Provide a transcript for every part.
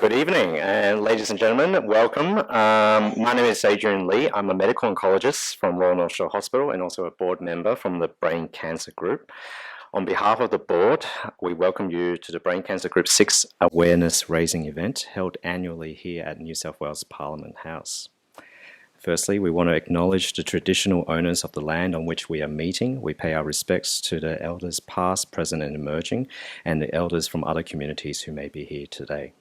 Good evening, and ladies and gentlemen, welcome. My name is Adrian Lee. I'm a medical oncologist from Royal North Shore Hospital and also a board member from the Brain Cancer Group. On behalf of the board, we welcome you to the Brain Cancer Group's 6th awareness raising event held annually here at New South Wales Parliament House. Firstly, we want to acknowledge the traditional owners of the land on which we are meeting. We pay our respects to the elders past, present and emerging, and the elders from other communities who may be here today.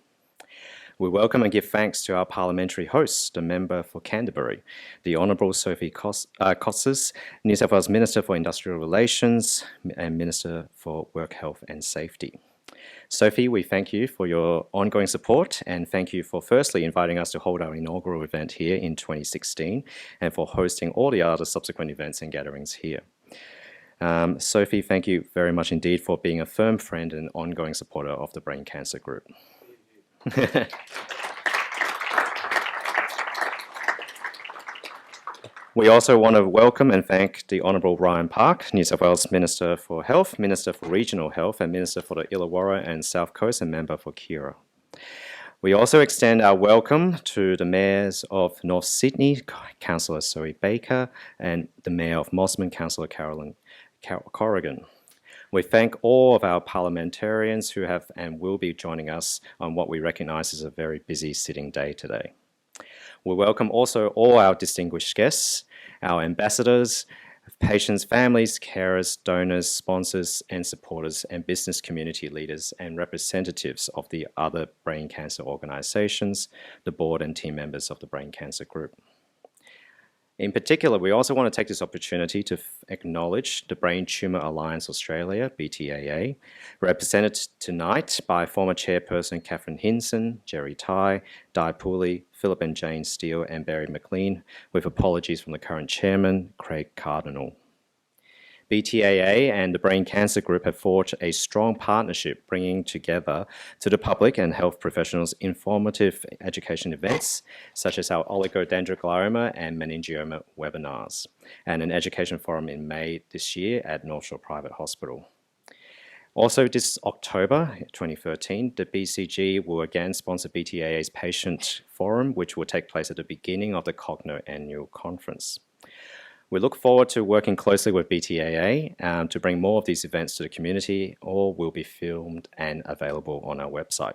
We welcome and give thanks to our parliamentary hosts, the member for Canterbury, the Honourable Sophie Cotsis, New South Wales Minister for Industrial Relations and Minister for Work, Health and Safety. Sophie, we thank you for your ongoing support and thank you for firstly inviting us to hold our inaugural event here in 2016 and for hosting all the other subsequent events and gatherings here. Sophie, thank you very much indeed for being a firm friend and ongoing supporter of the Brain Cancer Group. We also want to welcome and thank the Honourable Ryan Park, New South Wales Minister for Health, Minister for Regional Health and Minister for the Illawarra and South Coast and Member for Keira. We also extend our welcome to the Mayors of North Sydney, Councillor Zoë Baker, and the Mayor of Mosman, Councillor Carolyn Corrigan. We thank all of our parliamentarians who have and will be joining us on what we recognise as a very busy sitting day today. We welcome also all our distinguished guests, our ambassadors, patients, families, carers, donors, sponsors and supporters and business community leaders and representatives of the other brain cancer organisations, the board and team members of the Brain Cancer Group. In particular, we also want to take this opportunity to acknowledge the Brain Tumour Alliance Australia, BTAA, represented tonight by former Chairperson Catherine Hindson, Jerry Tai, Di Pooley, Philip and Jane Steele and Barry McLean, with apologies from the current Chairman, Craig Cardinal. BTAA and the Brain Cancer Group have forged a strong partnership bringing together to the public and health professionals informative education events such as our oligodendroglioma and meningioma webinars and an education forum in May this year at North Shore Private Hospital. Also this October 2013, the BCG will again sponsor BTAA's Patient Forum, which will take place at the beginning of the Cogno Annual Conference. We look forward to working closely with BTAA to bring more of these events to the community. All will be filmed and available on our website.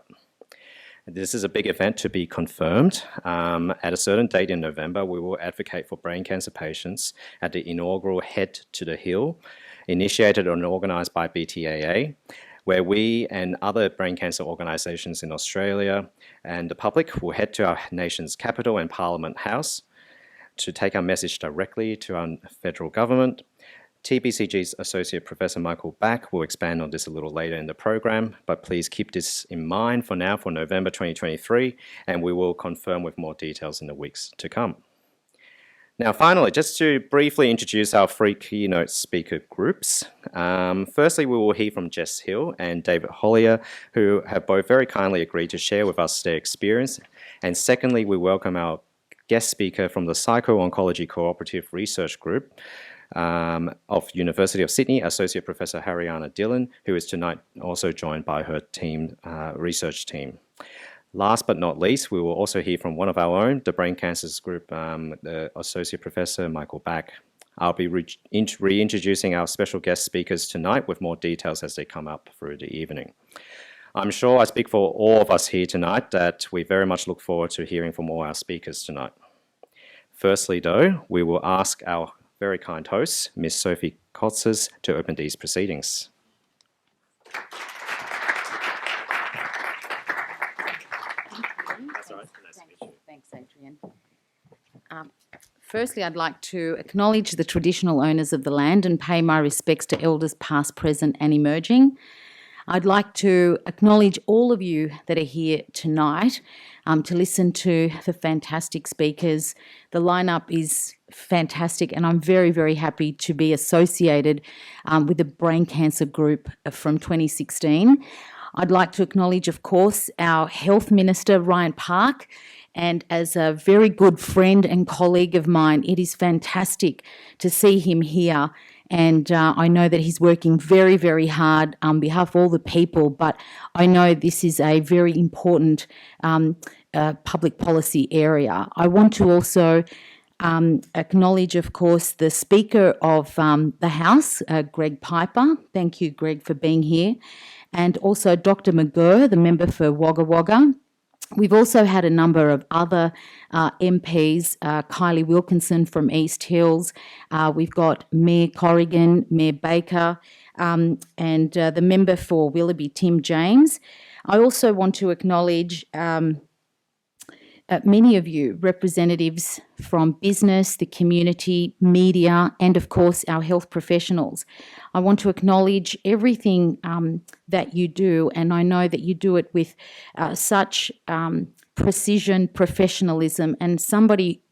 This is a big event to be confirmed. At a certain date in November, we will advocate for brain cancer patients at the inaugural Head to the Hill, initiated and organised by BTAA, where we and other brain cancer organisations in Australia and the public will head to our nation's capital and Parliament House to take our message directly to our federal government. TBCG's Associate Professor Michael Back will expand on this a little later in the program, but please keep this in mind for now for November 2023, and we will confirm with more details in the weeks to come. Now, finally, just to briefly introduce our three keynote speaker groups. Firstly, we will hear from Jess Hill and David Hollier, who have both very kindly agreed to share with us their experience. And secondly, we welcome our guest speaker from the Psycho-Oncology Cooperative Research Group of University of Sydney, Associate Professor Haryana Dhillon, who is tonight also joined by her team, research team. Last but not least, we will also hear from one of our own, the Brain Cancers Group, the Associate Professor Michael Back. I'll be reintroducing our special guest speakers tonight with more details as they come up through the evening. I'm sure I speak for all of us here tonight that we very much look forward to hearing from all our speakers tonight. Firstly, though, we will ask our very kind host, Ms. Sophie Cotsis, to open these proceedings. Thanks, Adrian. Firstly, I'd like to acknowledge the traditional owners of the land and pay my respects to elders past, present and emerging. I'd like to acknowledge all of you that are here tonight to listen to the fantastic speakers. The lineup is fantastic and I'm very, very happy to be associated with the Brain Cancer Group from 2016. I'd like to acknowledge, of course, our Health Minister, Ryan Park, and as a very good friend and colleague of mine, it is fantastic to see him here And I know that he's working very, very hard on behalf of all the people, but I know this is a very important public policy area. I want to also acknowledge, of course, the Speaker of the House, Greg Piper. Thank you, Greg, for being here. And also Dr. McGurr, the member for Wagga Wagga. We've also had a number of other MPs, Kylie Wilkinson from East Hills. We've got Mayor Corrigan, Mayor Baker, and the member for Willoughby, Tim James. I also want to acknowledge many of you, representatives from business, the community, media, and of course our health professionals. I want to acknowledge everything that you do, and I know that you do it with such precision, professionalism, and somebody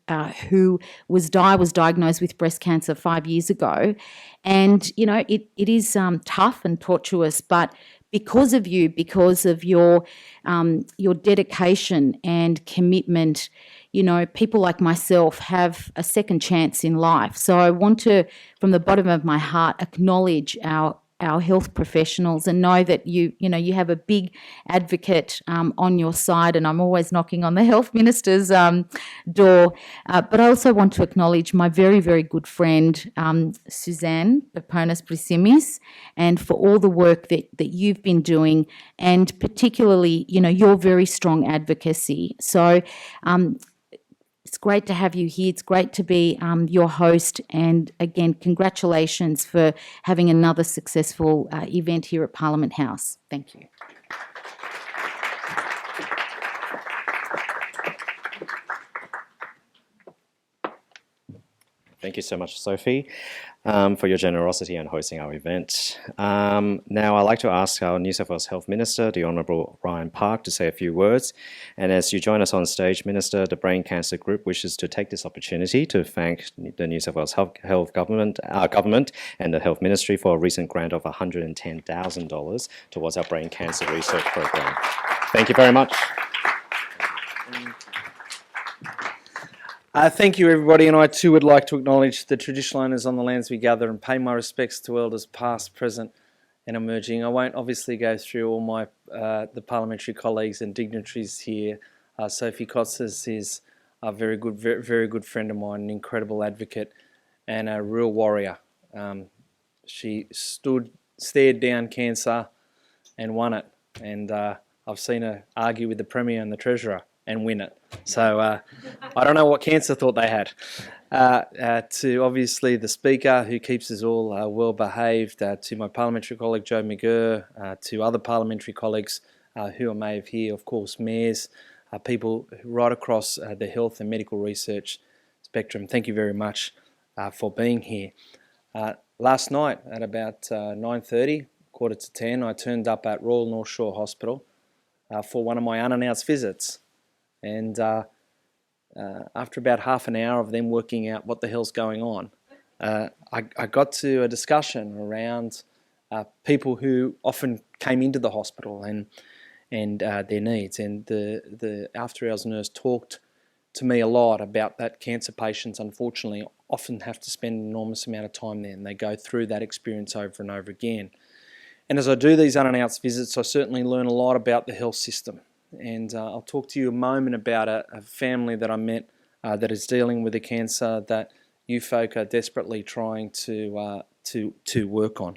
who was diagnosed with breast cancer 5 years ago. And, you know, it is tough and tortuous, but because of you, because of your dedication and commitment, you know, people like myself have a second chance in life. So I want to, from the bottom of my heart, acknowledge our health professionals and know that you have a big advocate on your side, and I'm always knocking on the health minister's door. But I also want to acknowledge my very, very good friend, Suzanne Paponis Brisimis, and for all the work that you've been doing, and particularly, you know, your very strong advocacy. So it's great to have you here. It's great to be your host. And again, congratulations for having another successful event here at Parliament House. Thank you. Thank you so much, Sophie, for your generosity in hosting our event. Now, I'd like to ask our New South Wales Health Minister, the Honourable Ryan Park, to say a few words. And as you join us on stage, Minister, the Brain Cancer Group wishes to take this opportunity to thank the New South Wales Health Government and the Health Ministry for a recent grant of $110,000 towards our brain cancer research program. Thank you very much. Thank you, everybody, and I too would like to acknowledge the traditional owners on the lands we gather and pay my respects to elders past, present and emerging. I won't obviously go through all my the parliamentary colleagues and dignitaries here. Sophie Cotsis is a very good friend of mine, an incredible advocate and a real warrior. She stared down cancer and won it, and I've seen her argue with the Premier and the Treasurer and win it. So I don't know what cancer thought they had. To obviously the Speaker, who keeps us all well behaved, to my parliamentary colleague Joe McGurr, to other parliamentary colleagues who I may have here, of course, mayors, people right across the health and medical research spectrum. Thank you very much for being here. Last night at about 9:30, 9:45, I turned up at Royal North Shore Hospital for one of my unannounced visits. And after about half an hour of them working out what the hell's going on, I got to a discussion around people who often came into the hospital and their needs. And the after-hours nurse talked to me a lot about that cancer patients, unfortunately, often have to spend an enormous amount of time there, and they go through that experience over and over again. And as I do these unannounced visits, I certainly learn a lot about the health system. And I'll talk to you a moment about a family that I met that is dealing with a cancer that you folk are desperately trying to work on.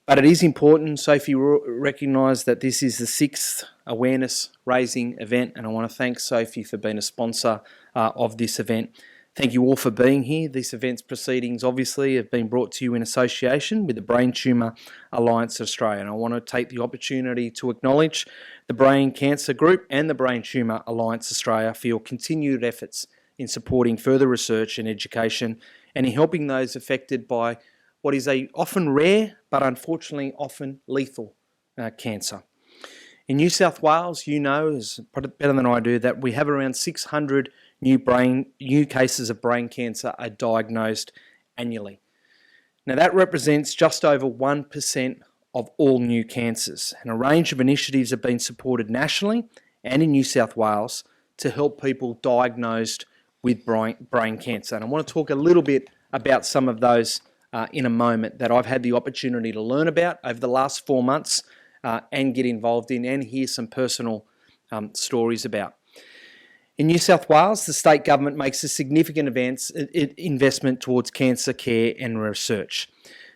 But it is important. Sophie recognised that this is the 6th awareness-raising event, and I want to thank Sophie for being a sponsor of this event. Thank you all for being here. This event's proceedings obviously have been brought to you in association with the Brain Tumour Alliance Australia, and I want to take the opportunity to acknowledge the Brain Cancer Group and the Brain Tumour Alliance Australia for your continued efforts in supporting further research and education and in helping those affected by what is a often rare but unfortunately often lethal cancer. In New South Wales, you know as better than I do that we have around 600 new cases of brain cancer are diagnosed annually. Now that represents just over 1% of all new cancers, and a range of initiatives have been supported nationally and in New South Wales to help people diagnosed with brain cancer. And I want to talk a little bit about some of those in a moment that I've had the opportunity to learn about over the last 4 months and get involved in and hear some personal stories about. In New South Wales, the state government makes a significant investment towards cancer care and research.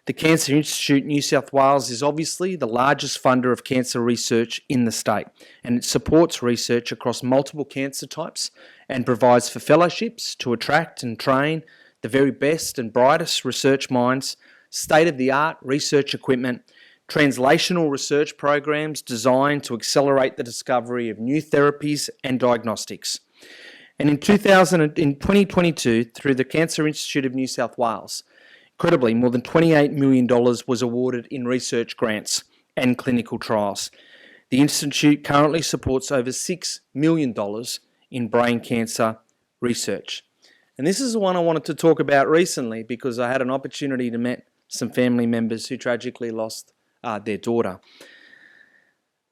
The Cancer Institute New South Wales is obviously the largest funder of cancer research in the state, and it supports research across multiple cancer types and provides for fellowships to attract and train the very best and brightest research minds, state-of-the-art research equipment, translational research programs designed to accelerate the discovery of new therapies and diagnostics. And in 2022, through the Cancer Institute of New South Wales, incredibly, more than $28 million was awarded in research grants and clinical trials. The Institute currently supports over $6 million in brain cancer research. And this is the one I wanted to talk about recently because I had an opportunity to meet some family members who tragically lost their daughter.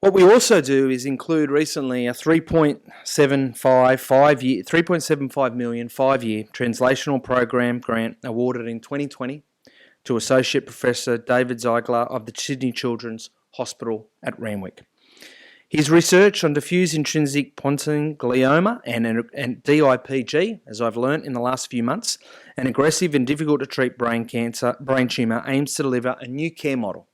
What we also do is include recently a $3.75 million 5-year translational program grant awarded in 2020 to Associate Professor David Ziegler of the Sydney Children's Hospital at Randwick. His research on diffuse intrinsic pontine glioma and DIPG, as I've learnt in the last few months, an aggressive and difficult to treat brain tumour aims to deliver a new care model,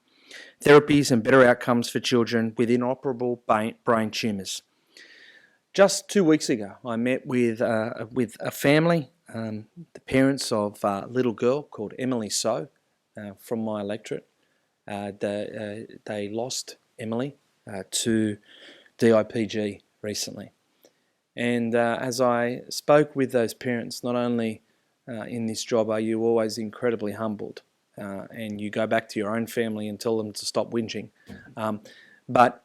therapies and better outcomes for children with inoperable brain tumours. Just 2 weeks ago, I met with a family, the parents of a little girl called Emily So from my electorate. They lost Emily to DIPG recently. And as I spoke with those parents, not only in this job are you always incredibly humbled, and you go back to your own family and tell them to stop whinging. But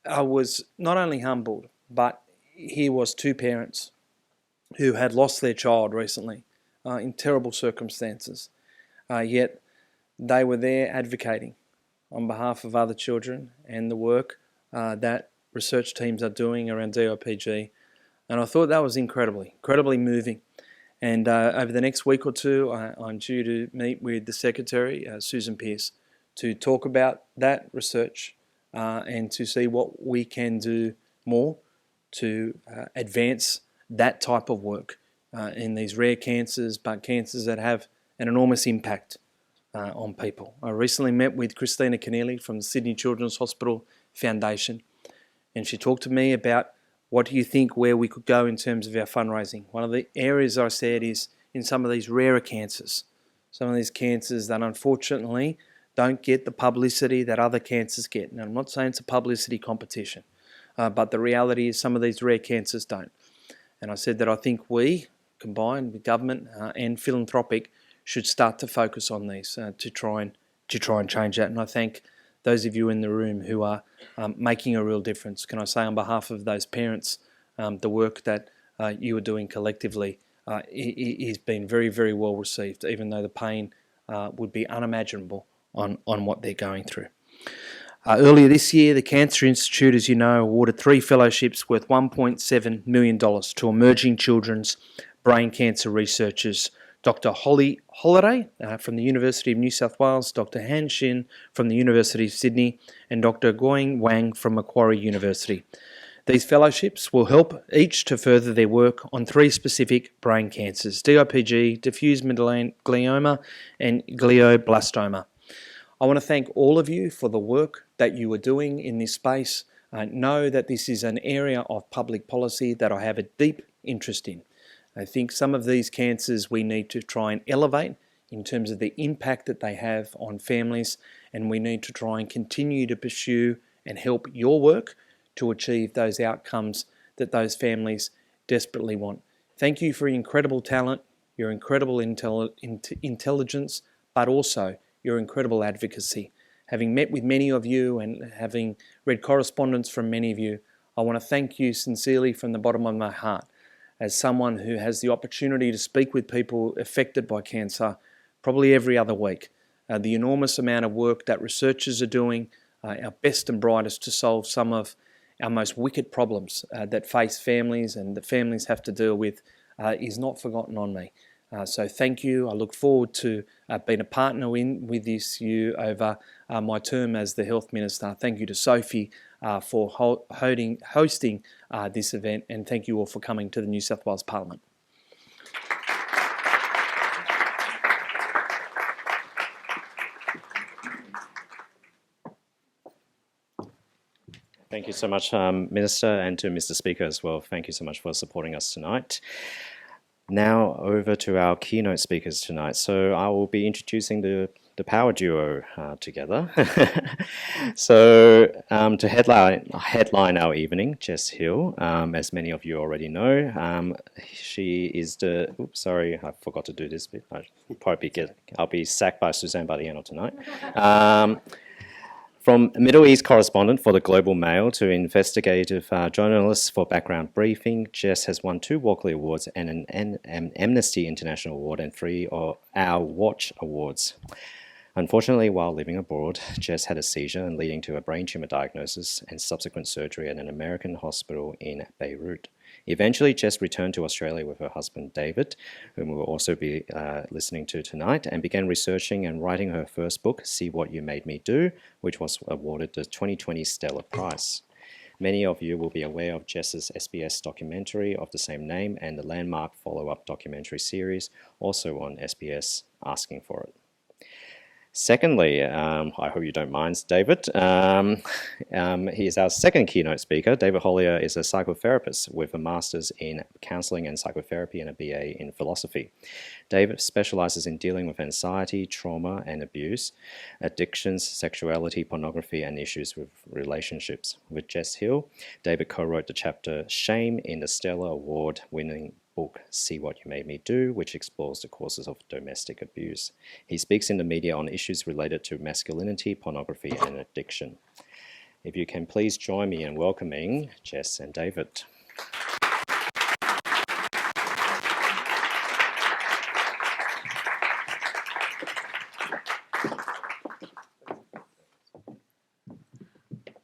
I was not only humbled, but here was 2 parents who had lost their child recently in terrible circumstances. Yet they were there advocating on behalf of other children and the work that research teams are doing around DIPG. And I thought that was incredibly moving. And over the next week or two, I'm due to meet with the Secretary, Susan Pearce, to talk about that research and to see what we can do more to advance that type of work in these rare cancers, but cancers that have an enormous impact on people. I recently met with Christina Keneally from the Sydney Children's Hospital Foundation, and she talked to me about what do you think where we could go in terms of our fundraising. One of the areas I said is in some of these rarer cancers, some of these cancers that unfortunately don't get the publicity that other cancers get. Now, I'm not saying it's a publicity competition, but the reality is some of these rare cancers don't. And I said that I think we, combined with government and philanthropic, should start to focus on these to try and change that. And I thank those of you in the room who are making a real difference. Can I say on behalf of those parents, the work that you are doing collectively has been very, very well received, even though the pain would be unimaginable on what they're going through. Earlier this year, the Cancer Institute, as you know, awarded 3 fellowships worth $1.7 million to emerging children's brain cancer researchers, Dr. Hollier from the University of New South Wales, Dr. Han Shin from the University of Sydney, and Dr. Guoying Wang from Macquarie University. These fellowships will help each to further their work on 3 specific brain cancers: DIPG, diffuse midline glioma, and glioblastoma. I want to thank all of you for the work that you are doing in this space. I know that this is an area of public policy that I have a deep interest in. I think some of these cancers we need to try and elevate in terms of the impact that they have on families, and we need to try and continue to pursue and help your work to achieve those outcomes that those families desperately want. Thank you for your incredible talent, your incredible intelligence, but also your incredible advocacy. Having met with many of you and having read correspondence from many of you, I want to thank you sincerely from the bottom of my heart. As someone who has the opportunity to speak with people affected by cancer probably every other week, the enormous amount of work that researchers are doing, our best and brightest to solve some of our most wicked problems that face families and the families have to deal with is not forgotten on me. So thank you. I look forward to being a partner with you over my term as the Health Minister. Thank you to Sophie for hosting this event, and thank you all for coming to the New South Wales Parliament. Thank you so much, Minister, and to Mr. Speaker as well. Thank you so much for supporting us tonight. Now over to our keynote speakers tonight. So I will be introducing the power duo together. So to headline our evening, Jess Hill, as many of you already know, she is the, oops, sorry, I forgot to do this bit. I'll be sacked by Suzanne by the end of tonight. From Middle East correspondent for the Global Mail to investigative journalist for background briefing, Jess has won 2 Walkley Awards and an Amnesty International Award and 3 Our Watch Awards. Unfortunately, while living abroad, Jess had a seizure and leading to a brain tumor diagnosis and subsequent surgery at an American hospital in Beirut. Eventually, Jess returned to Australia with her husband, David, whom we will also be listening to tonight, and began researching and writing her first book, See What You Made Me Do, which was awarded the 2020 Stellar Prize. Many of you will be aware of Jess's SBS documentary of the same name and the landmark follow-up documentary series, also on SBS, Asking for It. Secondly, I hope you don't mind, David. He is our second keynote speaker. David Hollier is a psychotherapist with a master's in counselling and psychotherapy and a BA in philosophy. David specialises in dealing with anxiety, trauma and abuse, addictions, sexuality, pornography and issues with relationships. With Jess Hill, David co-wrote the chapter Shame in the Stellar Award-winning book See What You Made Me Do, which explores the causes of domestic abuse. He speaks in the media on issues related to masculinity, pornography and addiction. If you can please join me in welcoming Jess and David.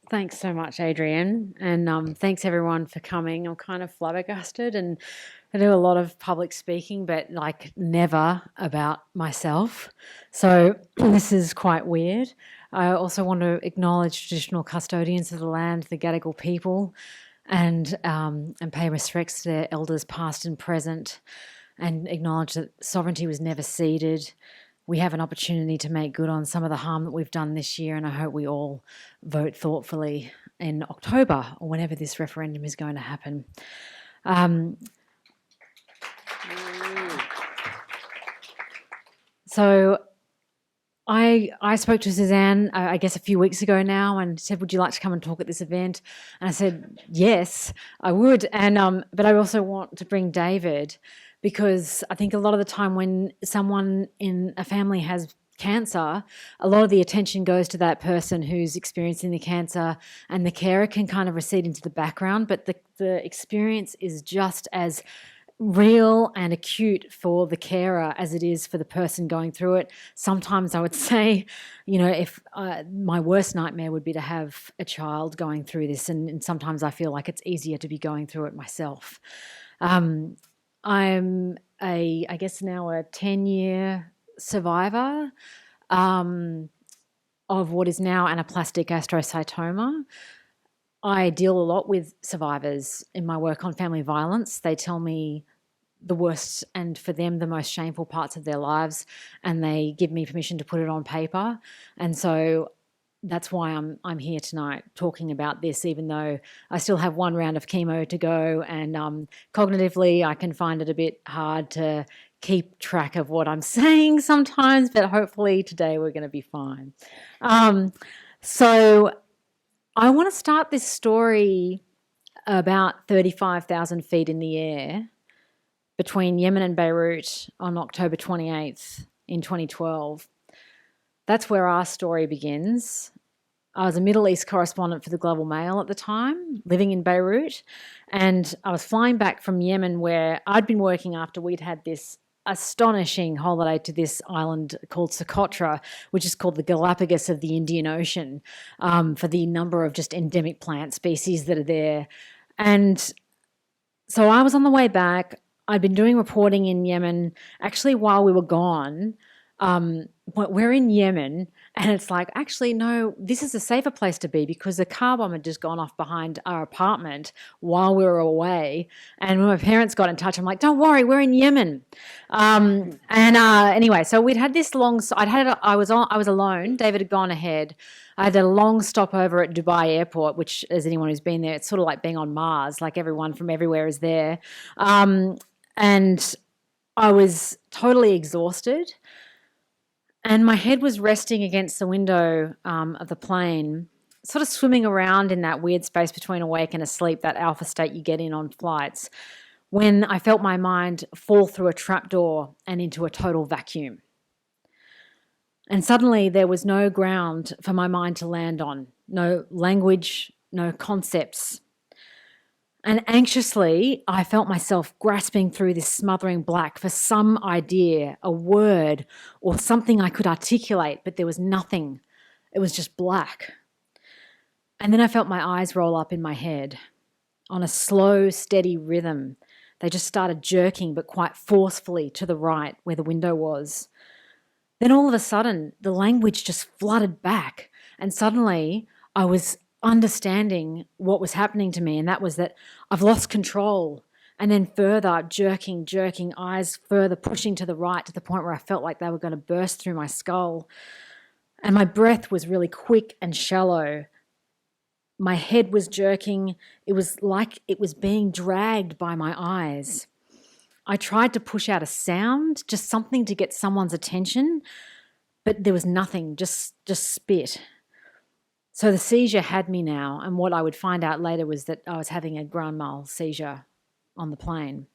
Thanks so much, Adrian, and thanks everyone for coming. I'm kind of flabbergasted, and I do a lot of public speaking, but like never about myself. So this is quite weird. I also want to acknowledge traditional custodians of the land, the Gadigal people, and pay respects to their elders past and present, and acknowledge that sovereignty was never ceded. We have an opportunity to make good on some of the harm that we've done this year, and I hope we all vote thoughtfully in October or whenever this referendum is going to happen. So I spoke to Suzanne, I guess a few weeks ago now, and said, would you like to come and talk at this event? And I said, yes, I would. And but I also want to bring David, because I think a lot of the time when someone in a family has cancer, a lot of the attention goes to that person who's experiencing the cancer, and the carer can kind of recede into the background, but the experience is just as real and acute for the carer as it is for the person going through it. Sometimes I would say, you know, if my worst nightmare would be to have a child going through this, and sometimes I feel like it's easier to be going through it myself. I'm I guess now a 10-year survivor of what is now anaplastic astrocytoma. I deal a lot with survivors in my work on family violence. They tell me the worst and for them the most shameful parts of their lives, and they give me permission to put it on paper. And so that's why I'm here tonight talking about this, even though I still have one round of chemo to go, and cognitively I can find it a bit hard to keep track of what I'm saying sometimes, but hopefully today we're going to be fine. So I want to start this story about 35,000 feet in the air between Yemen and Beirut on October 28th in 2012. That's where our story begins. I was a Middle East correspondent for the Global Mail at the time, living in Beirut, and I was flying back from Yemen, where I'd been working after we'd had this astonishing holiday to this island called Socotra, which is called the Galapagos of the Indian Ocean, for the number of just endemic plant species that are there. And so I was on the way back. I'd been doing reporting in Yemen actually while we were gone. We're in Yemen, and it's like, actually, no, this is a safer place to be because the car bomb had just gone off behind our apartment while we were away. And when my parents got in touch, I'm like, don't worry, we're in Yemen. Anyway, so we'd had this long. I was alone. David had gone ahead. I had a long stopover at Dubai Airport, which, as anyone who's been there, it's sort of like being on Mars. Like everyone from everywhere is there, and I was totally exhausted. And my head was resting against the window of the plane, sort of swimming around in that weird space between awake and asleep, that alpha state you get in on flights, when I felt my mind fall through a trapdoor and into a total vacuum. And suddenly there was no ground for my mind to land on, no language, no concepts. And anxiously, I felt myself grasping through this smothering black for some idea, a word, or something I could articulate, but there was nothing. It was just black. And then I felt my eyes roll up in my head on a slow, steady rhythm. They just started jerking, but quite forcefully to the right where the window was. Then all of a sudden, the language just flooded back, and suddenly I was understanding what was happening to me, and that was that I've lost control. And then further jerking, eyes further pushing to the right to the point where I felt like they were going to burst through my skull. And my breath was really quick and shallow. My head was jerking. It was like it was being dragged by my eyes. I tried to push out a sound, just something to get someone's attention, but there was nothing, just spit. So the seizure had me now, and what I would find out later was that I was having a grand mal seizure on the plane.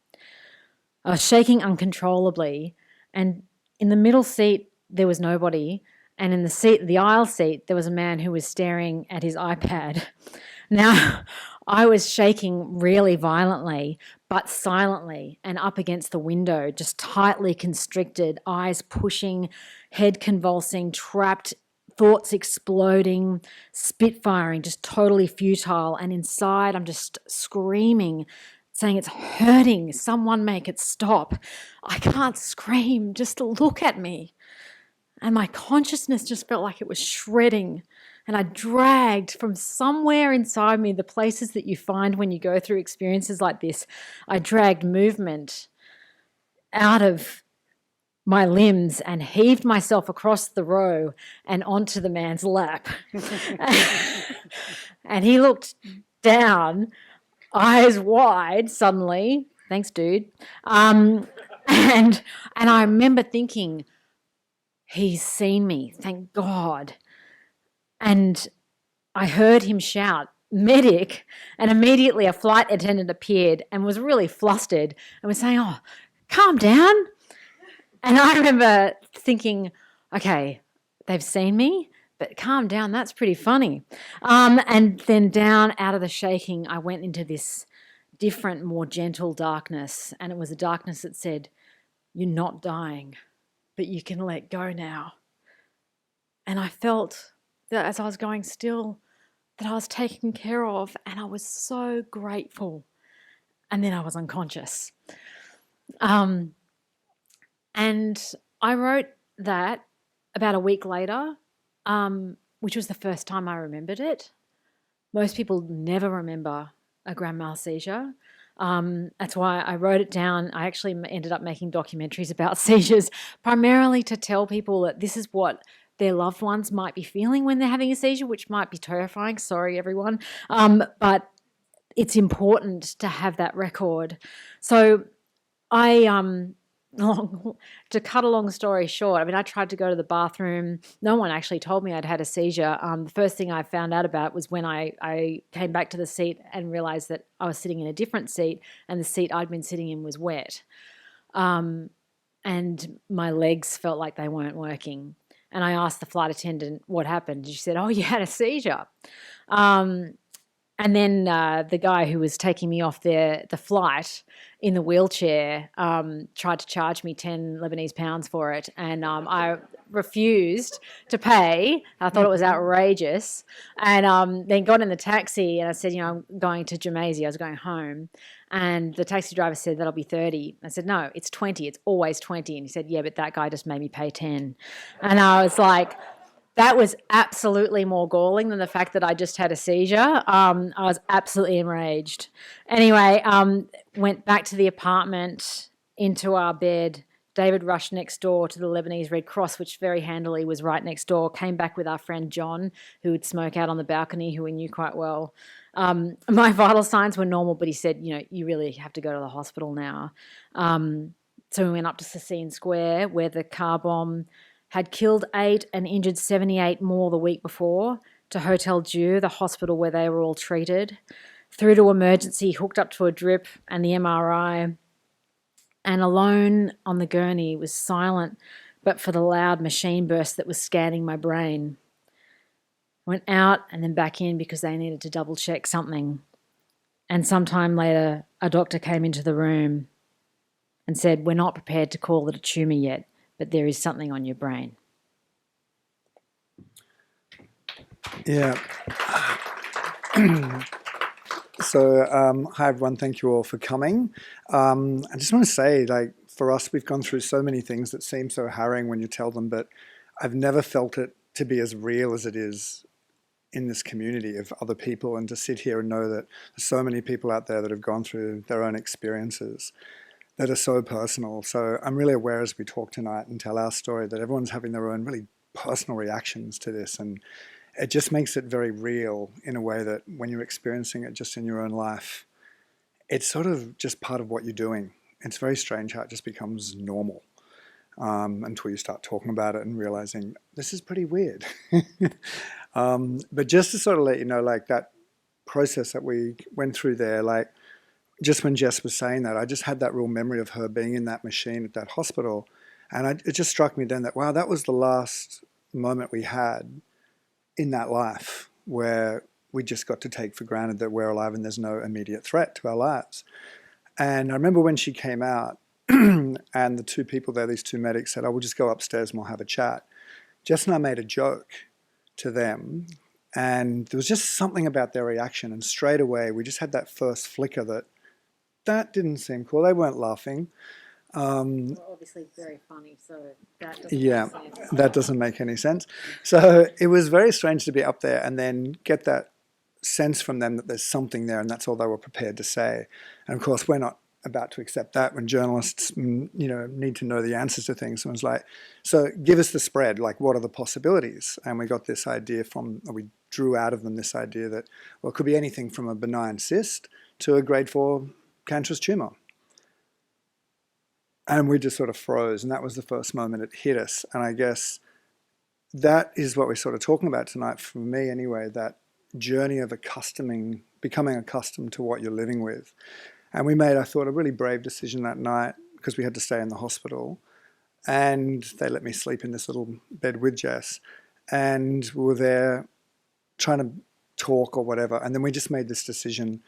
I was shaking uncontrollably, and in the middle seat there was nobody, and in the aisle seat there was a man who was staring at his iPad. Now, I was shaking really violently, but silently, and up against the window, just tightly constricted, eyes pushing, head convulsing, trapped, thoughts exploding, spitfiring, just totally futile. And inside, I'm just screaming, saying, it's hurting. Someone make it stop. I can't scream. Just look at me. And my consciousness just felt like it was shredding. And I dragged from somewhere inside me, the places that you find when you go through experiences like this, I dragged movement out of my limbs and heaved myself across the row and onto the man's lap. And he looked down, eyes wide suddenly. Thanks, dude. And I remember thinking, he's seen me, thank God. And I heard him shout, medic, and immediately a flight attendant appeared and was really flustered and was saying, oh, calm down. And I remember thinking, okay, they've seen me, but calm down, that's pretty funny. And then down out of the shaking, I went into this different, more gentle darkness, and it was a darkness that said, you're not dying, but you can let go now. And I felt that as I was going still, that I was taken care of, and I was so grateful. And then I was unconscious. And I wrote that about a week later, which was the first time I remembered it. Most people never remember a grand mal seizure. That's why I wrote it down. I actually ended up making documentaries about seizures, primarily to tell people that this is what their loved ones might be feeling when they're having a seizure, which might be terrifying. Sorry, everyone. But it's important to have that record. So to cut a long story short, I mean, I tried to go to the bathroom. No one actually told me I'd had a seizure. The first thing I found out about was when I came back to the seat and realised that I was sitting in a different seat, and the seat I'd been sitting in was wet. And my legs felt like they weren't working. And I asked the flight attendant what happened. She said, oh, you had a seizure. And then the guy who was taking me off the flight in the wheelchair tried to charge me 10 Lebanese pounds for it, and I refused to pay. I thought it was outrageous, and then got in the taxi, and I said, I'm going to Jamaica. I was going home, and the taxi driver said, that'll be 30. I said, no, it's 20. It's always 20. And he said, yeah, but that guy just made me pay 10. And I was like, that was absolutely more galling than the fact that I just had a seizure. I was absolutely enraged. Anyway, went back to the apartment, into our bed. David rushed next door to the Lebanese Red Cross, which very handily was right next door, came back with our friend John, who would smoke out on the balcony, who we knew quite well. My vital signs were normal, but he said, you really have to go to the hospital now. So we went up to Cecine Square, where the car bomb had killed 8 and injured 78 more the week before, to Hotel Dieu, the hospital where they were all treated, through to emergency, hooked up to a drip and the MRI, and alone on the gurney was silent but for the loud machine burst that was scanning my brain. Went out and then back in because they needed to double check something. And sometime later, a doctor came into the room and said, we're not prepared to call it a tumour yet, but there is something on your brain. Yeah. So, hi everyone, thank you all for coming. I just want to say, for us, we've gone through so many things that seem so harrowing when you tell them, but I've never felt it to be as real as it is in this community of other people, and to sit here and know that there's so many people out there that have gone through their own experiences that are so personal. So I'm really aware as we talk tonight and tell our story that everyone's having their own really personal reactions to this, and it just makes it very real in a way that when you're experiencing it just in your own life, it's sort of just part of what you're doing. It's very strange how it just becomes normal until you start talking about it and realizing this is pretty weird. But just to sort of let you know, that process that we went through there, just when Jess was saying that, I just had that real memory of her being in that machine at that hospital. And it just struck me then that, wow, that was the last moment we had in that life where we just got to take for granted that we're alive and there's no immediate threat to our lives. And I remember when she came out and the two people there, these two medics, said, we'll just go upstairs and we'll have a chat. Jess and I made a joke to them, and there was just something about their reaction. And straight away, we just had that first flicker that didn't seem cool. They weren't laughing. Obviously very funny, so that doesn't Yeah, make sense. that doesn't make any sense. So it was very strange to be up there and then get that sense from them that there's something there, and that's all they were prepared to say. And of course, we're not about to accept that when journalists, need to know the answers to things. So it was like, so give us the spread, what are the possibilities? And we got this idea we drew out of them this idea that, well, it could be anything from a benign cyst to a grade 4 cancerous tumour. And we just sort of froze, and that was the first moment it hit us. And I guess that is what we're sort of talking about tonight, for me anyway, that journey of becoming accustomed to what you're living with. And we made, I thought, a really brave decision that night, because we had to stay in the hospital. And they let me sleep in this little bed with Jess. And we were there trying to talk or whatever. And then we just made this decision,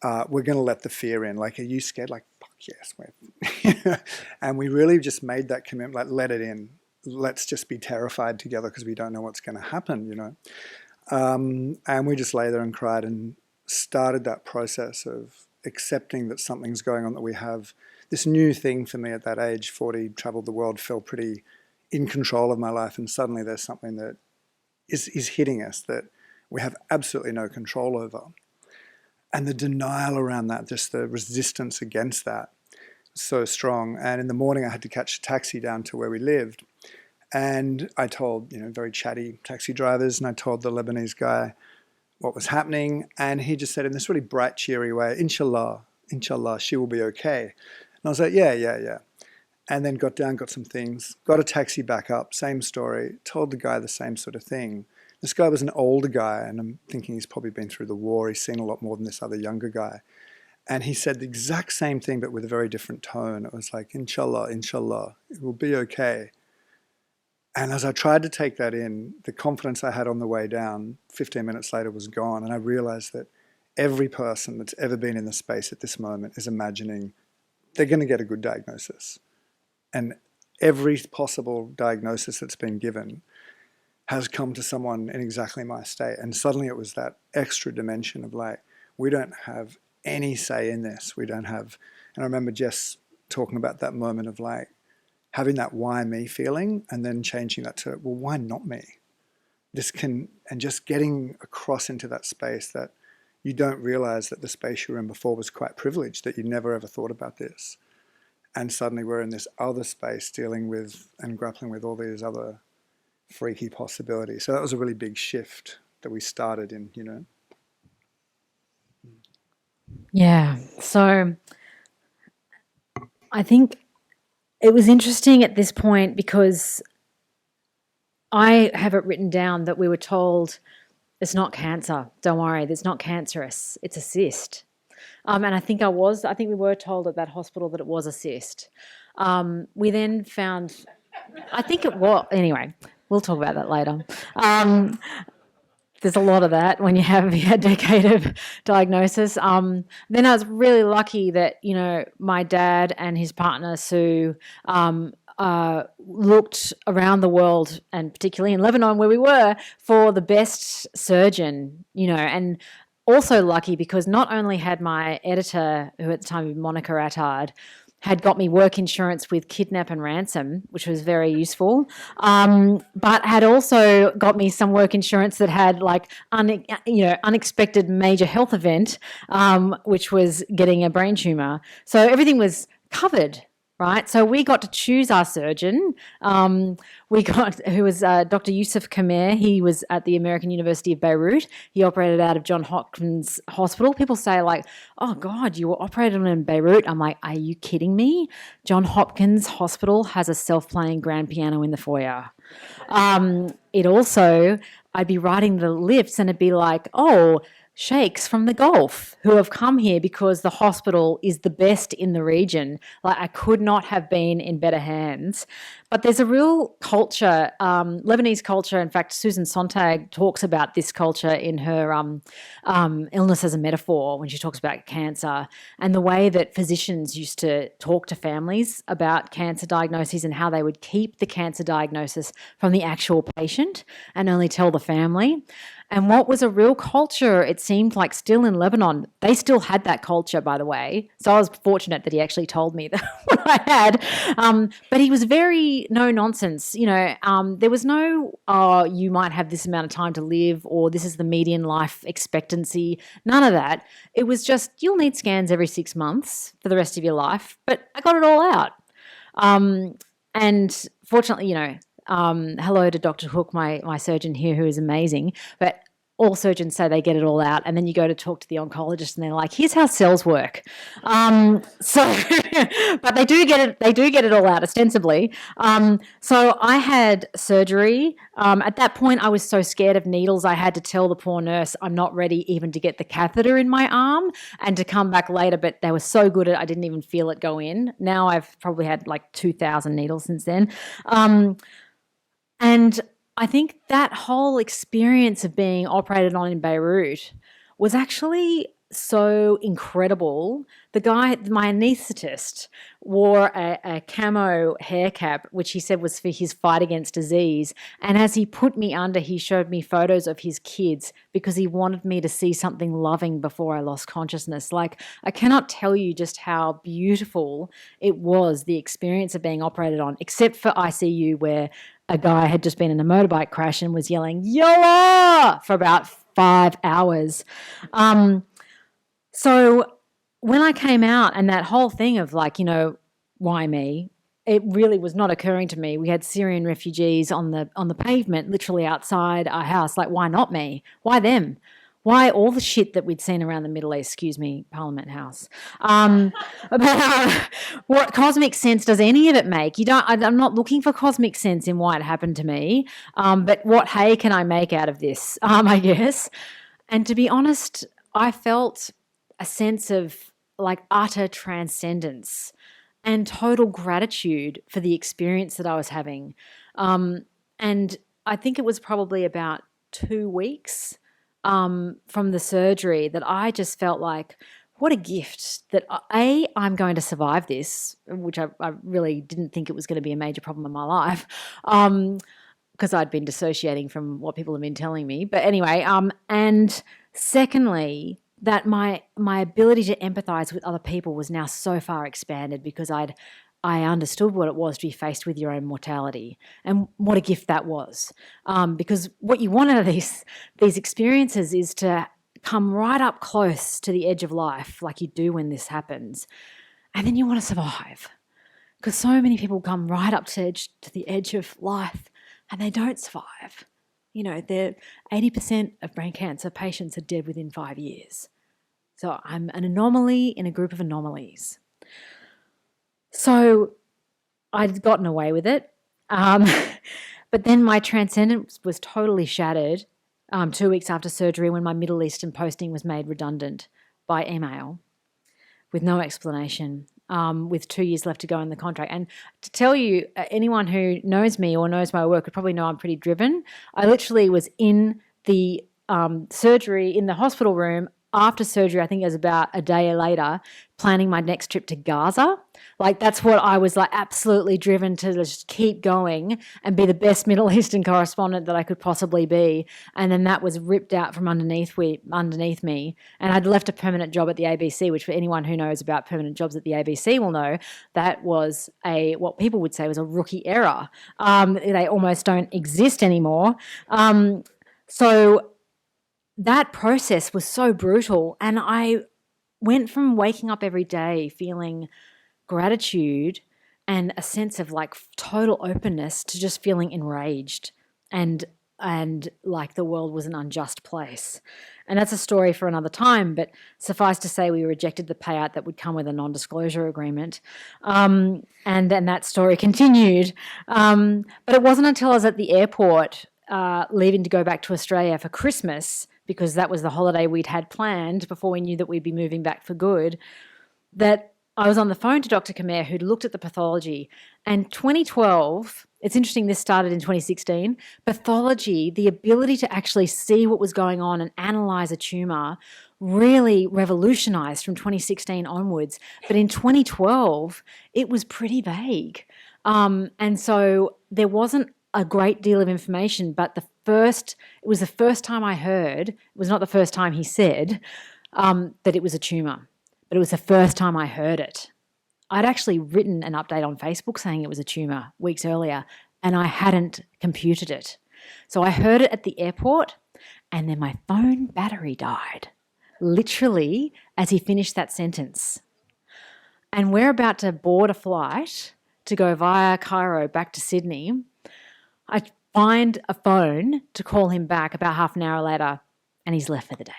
we're going to let the fear in. Are you scared? Fuck yes. And we really just made that commitment, let it in. Let's just be terrified together because we don't know what's going to happen, And we just lay there and cried and started that process of accepting that something's going on, that we have this new thing. For me at that age, 40, traveled the world, felt pretty in control of my life, and suddenly there's something that is hitting us that we have absolutely no control over. And the denial around that, just the resistance against that, so strong. And in the morning I had to catch a taxi down to where we lived, and I told very chatty taxi drivers, and I told the Lebanese guy what was happening, and he just said in this really bright, cheery way, inshallah, she will be okay. And I was like, yeah. And then got down, got some things, got a taxi back up, same story, told the guy the same sort of thing. This guy was an older guy, and I'm thinking he's probably been through the war. He's seen a lot more than this other younger guy. And he said the exact same thing, but with a very different tone. It was like, inshallah, it will be okay. And as I tried to take that in, the confidence I had on the way down, 15 minutes later was gone. And I realized that every person that's ever been in the space at this moment is imagining they're going to get a good diagnosis. And every possible diagnosis that's been given has come to someone in exactly my state. And suddenly it was that extra dimension of like, we don't have any say in this. We don't have, and I remember Jess talking about that moment of like, having that why me feeling and then changing that to, well, why not me? And just getting across into that space that you don't realize that the space you were in before was quite privileged, that you never ever thought about this. And suddenly we're in this other space dealing with and grappling with all these other freaky possibilities. So that was a really big shift that we started in, you know. Yeah. So I think it was interesting at this point because I have it written down that we were told it's not cancer. Don't worry, it's not cancerous. It's a cyst. And I think we were told at that hospital that it was a cyst. We then found, I think it was, anyway, we'll talk about that later. There's a lot of that when you have a decade of diagnosis. Then I was really lucky that, you know, my dad and his partner, Sue, looked around the world, and particularly in Lebanon where we were, for the best surgeon, you know, and also lucky because not only had my editor, who at the time was Monica Attard, had got me work insurance with kidnap and ransom, which was very useful, but had also got me some work insurance that had like unexpected major health event, which was getting a brain tumour. So everything was covered. Right, so we got to choose our surgeon. Who was Dr. Yusuf Kamer. He was at the American University of Beirut. He operated out of Johns Hopkins Hospital. People say like, "Oh God, you were operated on in Beirut." I'm like, "Are you kidding me?" Johns Hopkins Hospital has a self-playing grand piano in the foyer. It also, I'd be riding the lifts and it'd be like, "Oh, sheikhs from the Gulf who have come here because the hospital is the best in the region." Like, I could not have been in better hands. But there's a real culture, Lebanese culture. In fact, Susan Sontag talks about this culture in her Illness as a Metaphor when she talks about cancer and the way that physicians used to talk to families about cancer diagnoses and how they would keep the cancer diagnosis from the actual patient and only tell the family. And what was a real culture, it seemed like still in Lebanon, they still had that culture, by the way. So I was fortunate that he actually told me that what I had. But he was very no nonsense. You know, there was no, you might have this amount of time to live, or this is the median life expectancy. None of that. It was just, you'll need scans every 6 months for the rest of your life. But I got it all out. And fortunately, you know, hello to Dr. Hook, my surgeon here, who is amazing. But all surgeons say they get it all out, and then you go to talk to the oncologist, and they're like, "Here's how cells work." But they do get it. They do get it all out ostensibly. So I had surgery. At that point, I was so scared of needles, I had to tell the poor nurse I'm not ready even to get the catheter in my arm, and to come back later. But they were so good at it, I didn't even feel it go in. Now I've probably had like 2,000 needles since then. And I think that whole experience of being operated on in Beirut was actually so incredible. The guy, my anaesthetist, wore a camo hair cap, which he said was for his fight against disease. And as he put me under, he showed me photos of his kids because he wanted me to see something loving before I lost consciousness. Like, I cannot tell you just how beautiful it was, the experience of being operated on, except for ICU, where a guy had just been in a motorbike crash and was yelling, "Yola!" for about 5 hours. So when I came out, and that whole thing of like, you know, why me? It really was not occurring to me. We had Syrian refugees on the pavement, literally outside our house. Like, why not me? Why them? Why all the shit that we'd seen around the Middle East, excuse me, Parliament House? What cosmic sense does any of it make? I'm not looking for cosmic sense in why it happened to me, but what hay can I make out of this, I guess. And to be honest, I felt a sense of like utter transcendence and total gratitude for the experience that I was having. And I think it was probably about 2 weeks from the surgery that I just felt like, what a gift that I'm going to survive this, which I really didn't think it was going to be a major problem in my life, because I'd been dissociating from what people have been telling me. But anyway, and secondly, that my ability to empathise with other people was now so far expanded because I understood what it was to be faced with your own mortality, and what a gift that was. Because what you want out of these experiences is to come right up close to the edge of life, like you do when this happens, and then you want to survive. Because so many people come right up to the edge of life and they don't survive. You know, 80% of brain cancer patients are dead within 5 years. So I'm an anomaly in a group of anomalies. So I'd gotten away with it. But then my transcendence was totally shattered 2 weeks after surgery when my Middle Eastern posting was made redundant by email with no explanation, with 2 years left to go in the contract. And to tell you, anyone who knows me or knows my work would probably know I'm pretty driven. I literally was in the surgery, in the hospital room, after surgery, I think it was about a day later, planning my next trip to Gaza. Like, that's what I was like, absolutely driven to just keep going and be the best Middle Eastern correspondent that I could possibly be. And then that was ripped out from underneath me. And I'd left a permanent job at the ABC, which for anyone who knows about permanent jobs at the ABC will know, that was what people would say was a rookie error. They almost don't exist anymore. So that process was so brutal, and I went from waking up every day feeling gratitude and a sense of like total openness to just feeling enraged and like the world was an unjust place. And that's a story for another time, but suffice to say we rejected the payout that would come with a non-disclosure agreement. And then that story continued. But it wasn't until I was at the airport leaving to go back to Australia for Christmas, because that was the holiday we'd had planned before we knew that we'd be moving back for good, that I was on the phone to Dr. Khmer, who'd looked at the pathology. And 2012, it's interesting, this started in 2016, pathology, the ability to actually see what was going on and analyse a tumour, really revolutionised from 2016 onwards. But in 2012, it was pretty vague. And so there wasn't a great deal of information, but it was the first time I heard, it was not the first time he said, that it was a tumour, but it was the first time I heard it. I'd actually written an update on Facebook saying it was a tumour weeks earlier, and I hadn't computed it. So I heard it at the airport, and then my phone battery died, literally as he finished that sentence. And we're about to board a flight to go via Cairo back to Sydney. I find a phone to call him back about half an hour later, and he's left for the day.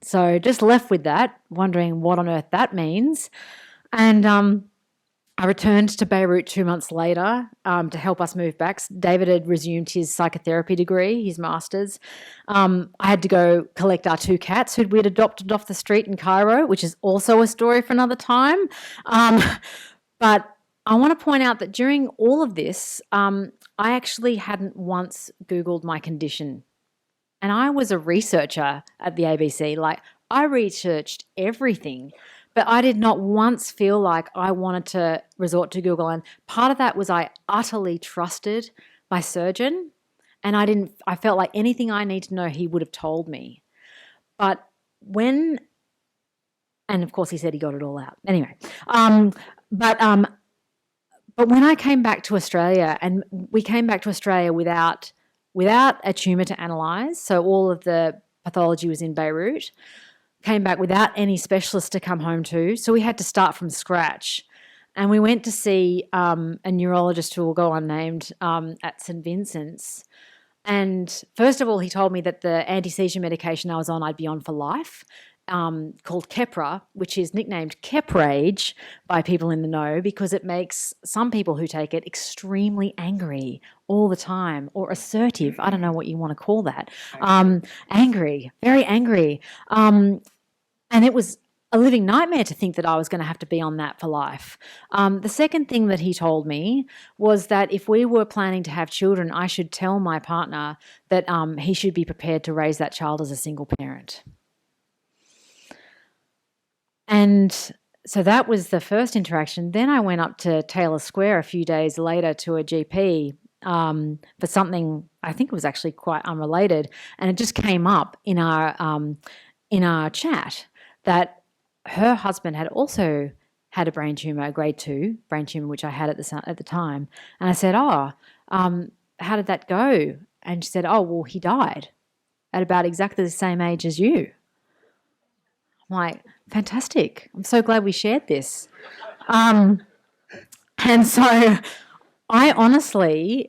So just left with that, wondering what on earth that means. And I returned to Beirut 2 months later to help us move back. David had resumed his psychotherapy degree, his master's. I had to go collect our 2 cats who we'd adopted off the street in Cairo, which is also a story for another time. But I want to point out that during all of this, I actually hadn't once Googled my condition. And I was a researcher at the ABC. Like, I researched everything, but I did not once feel like I wanted to resort to Google. And part of that was I utterly trusted my surgeon, and I felt like anything I need to know, he would have told me. But and of course he said he got it all out. Anyway, but when I came back to Australia, and we came back to Australia without a tumour to analyse, so all of the pathology was in Beirut, came back without any specialist to come home to, so we had to start from scratch. And we went to see a neurologist who will go unnamed at St Vincent's. And first of all, he told me that the anti-seizure medication I was on, I'd be on for life, called Keppra, which is nicknamed Keprage by people in the know because it makes some people who take it extremely angry all the time, or assertive. I don't know what you want to call that. Angry, very angry. And it was a living nightmare to think that I was going to have to be on that for life. The second thing that he told me was that if we were planning to have children, I should tell my partner that he should be prepared to raise that child as a single parent. And so that was the first interaction. Then I went up to Taylor Square a few days later to a GP for something I think it was actually quite unrelated, and it just came up in our chat that her husband had also had a brain tumour, a grade 2 brain tumour, which I had at the time. And I said, how did that go? And she said, well, he died at about exactly the same age as you. I'm like, fantastic. I'm so glad we shared this. And so I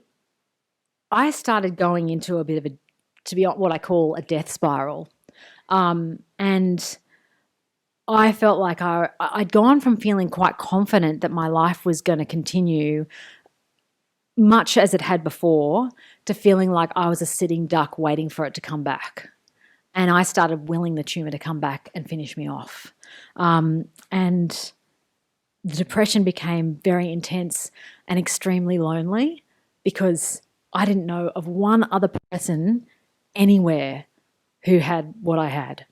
started going into a bit of what I call a death spiral. And I felt like I'd gone from feeling quite confident that my life was going to continue much as it had before to feeling like I was a sitting duck waiting for it to come back. And I started willing the tumour to come back and finish me off. And the depression became very intense and extremely lonely because I didn't know of one other person anywhere who had what I had.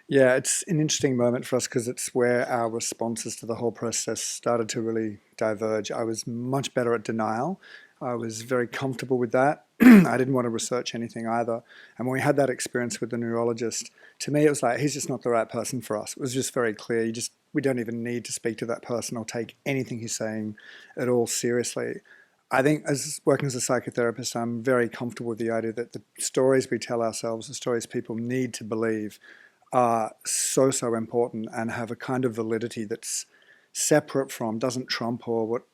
Yeah, it's an interesting moment for us because it's where our responses to the whole process started to really diverge. I was much better at denial. I was very comfortable with that. I didn't want to research anything either. And when we had that experience with the neurologist, to me it was like, he's just not the right person for us. It was just very clear. We don't even need to speak to that person or take anything he's saying at all seriously. I think as working as a psychotherapist, I'm very comfortable with the idea that the stories we tell ourselves, the stories people need to believe, are so important and have a kind of validity that's separate from, doesn't trump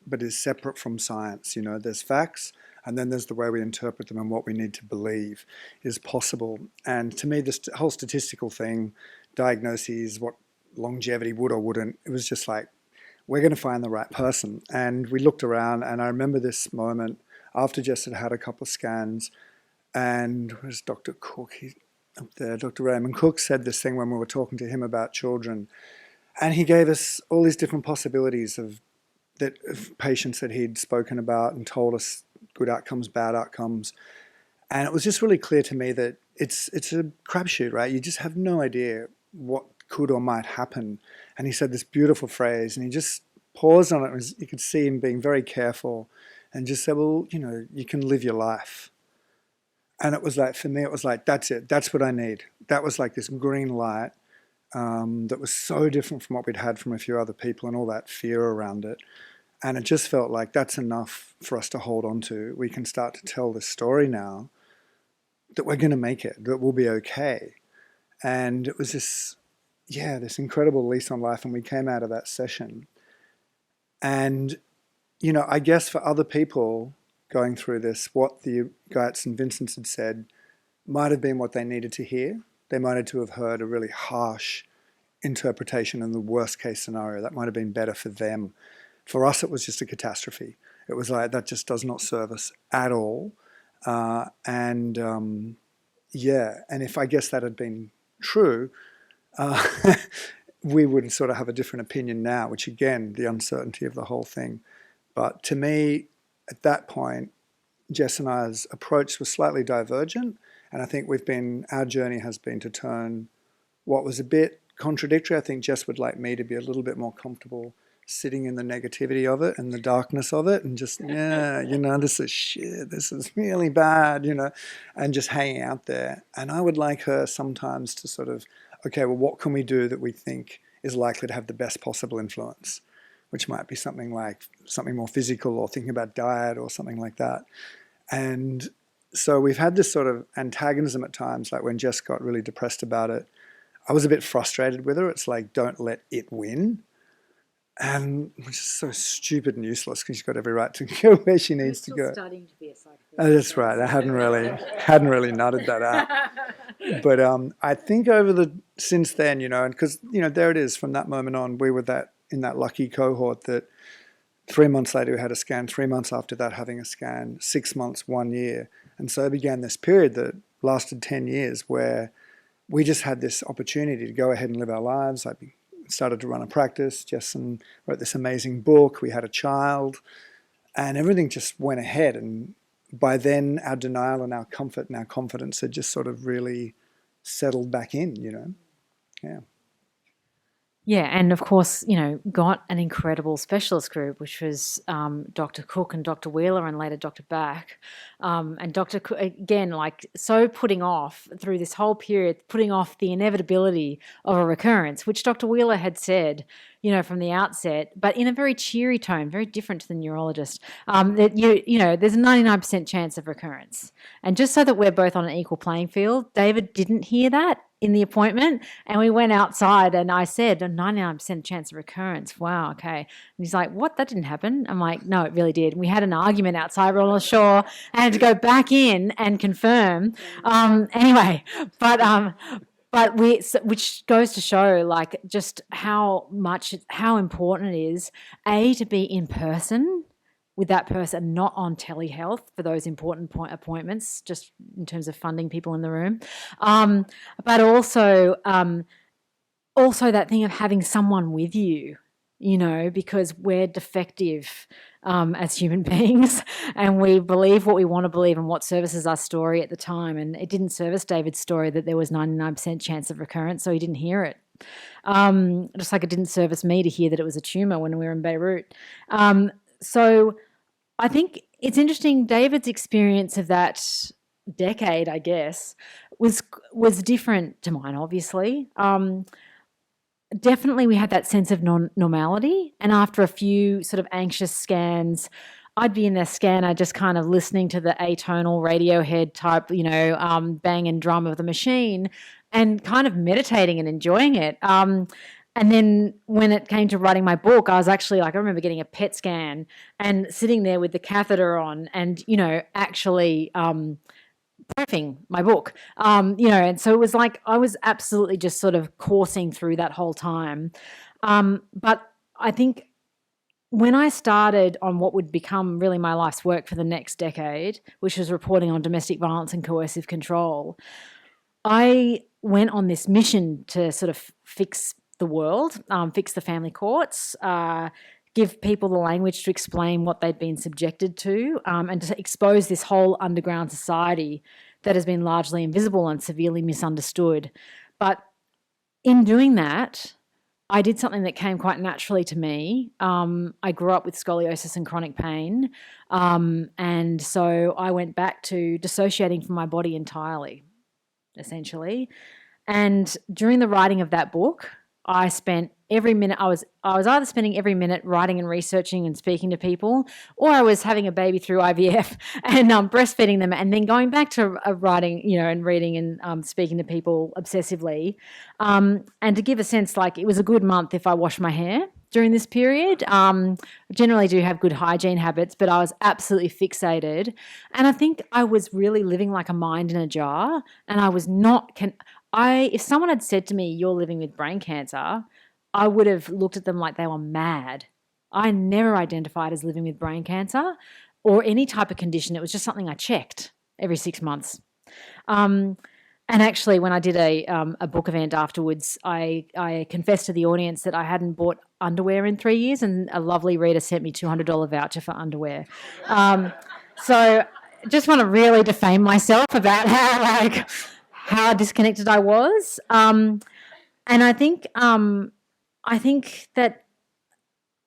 but is separate from science. There's facts, and then there's the way we interpret them and what we need to believe is possible. And to me, this whole statistical thing, diagnoses, what longevity would or wouldn't, it was just like, we're going to find the right person. And we looked around, and I remember this moment after Jess had a couple of scans, and where's Dr. Cook? He's up there. Dr. Raymond Cook said this thing when we were talking to him about children, and he gave us all these different possibilities of patients that he'd spoken about and told us good outcomes, bad outcomes. And it was just really clear to me that it's a crapshoot, right? You just have no idea what could or might happen. And he said this beautiful phrase, and he just paused on it. You could see him being very careful and just said, well, you can live your life. And it was like, for me, it was like, that's it. That's what I need. That was like this green light that was so different from what we'd had from a few other people and all that fear around it. And it just felt like that's enough for us to hold on to. We can start to tell this story now that we're going to make it, that we'll be okay. And it was this incredible lease on life. And we came out of that session. And, I guess for other people going through this, what the guy at St. Vincent's had said might have been what they needed to hear. They might have heard a really harsh interpretation in the worst case scenario. That might have been better for them. For us, it was just a catastrophe. It was like, that just does not serve us at all. And if I guess that had been true, we would sort of have a different opinion now, which again, the uncertainty of the whole thing. But to me, at that point, Jess and I's approach was slightly divergent. And I think our journey has been to turn what was a bit contradictory. I think Jess would like me to be a little bit more comfortable sitting in the negativity of it and the darkness of it and just, this is shit, this is really bad, and just hanging out there. And I would like her sometimes to sort of, okay, well, what can we do that we think is likely to have the best possible influence, which might be something more physical or thinking about diet or something like that. And so we've had this sort of antagonism at times, like when Jess got really depressed about it, I was a bit frustrated with her. It's like, don't let it win. And which is so stupid and useless because she's got every right to go where she needs to go. Studying to be a psychologist. Oh, that's right. I hadn't really nutted that out. But I think since then, because there it is. From that moment on, we were in that lucky cohort that 3 months later we had a scan. 3 months after that, having a scan. 6 months, 1 year, and so began this period that lasted 10 years, where we just had this opportunity to go ahead and live our lives. I started to run a practice. Jess wrote this amazing book. We had a child, and everything just went ahead. And by then, our denial and our comfort and our confidence had just sort of really settled back in, Yeah. Yeah, and of course, got an incredible specialist group, which was Dr. Cook and Dr. Wheeler and later Dr. Back. And Dr. Cook, again, so putting off through this whole period, putting off the inevitability of a recurrence, which Dr. Wheeler had said, from the outset, but in a very cheery tone, very different to the neurologist, that there's a 99% chance of recurrence. And just so that we're both on an equal playing field, David didn't hear that in the appointment, and we went outside and I said, a 99% chance of recurrence. Wow, okay. And he's like, what, that didn't happen? I'm like, no, it really did. And we had an argument outside, we're on the shore, and had to go back in and confirm. Anyway, but which goes to show just how important it is, to be in person with that person, not on telehealth for those important appointments, just in terms of funding people in the room. But also that thing of having someone with you, because we're defective as human beings, and we believe what we want to believe and what services our story at the time. And it didn't service David's story that there was 99% chance of recurrence, so he didn't hear it. Just like it didn't service me to hear that it was a tumour when we were in Beirut. So I think it's interesting, David's experience of that decade, I guess, was different to mine, obviously. Definitely we had that sense of normality, and after a few sort of anxious scans, I'd be in the scanner just kind of listening to the atonal Radiohead type, bang and drum of the machine and kind of meditating and enjoying it. And then when it came to writing my book, I was actually I remember getting a PET scan and sitting there with the catheter on and, actually prepping my book, and so it was I was absolutely just sort of coursing through that whole time. But I think when I started on what would become really my life's work for the next decade, which was reporting on domestic violence and coercive control, I went on this mission to sort of fix the world, fix the family courts, give people the language to explain what they'd been subjected to, and to expose this whole underground society that has been largely invisible and severely misunderstood. But in doing that, I did something that came quite naturally to me. I grew up with scoliosis and chronic pain, and so I went back to dissociating from my body entirely, essentially. And during the writing of that book, I spent every minute, I was either spending every minute writing and researching and speaking to people, or I was having a baby through IVF and breastfeeding them, and then going back to writing, and reading and speaking to people obsessively. And to give a sense, it was a good month if I washed my hair during this period. I generally do have good hygiene habits, but I was absolutely fixated. And I think I was really living like a mind in a jar, and I was not... if someone had said to me, you're living with brain cancer, I would have looked at them like they were mad. I never identified as living with brain cancer or any type of condition. It was just something I checked every 6 months. And actually, when I did a book event afterwards, I confessed to the audience that I hadn't bought underwear in 3 years, and a lovely reader sent me a $200 voucher for underwear. So just want to really defame myself about how disconnected I was. And I think that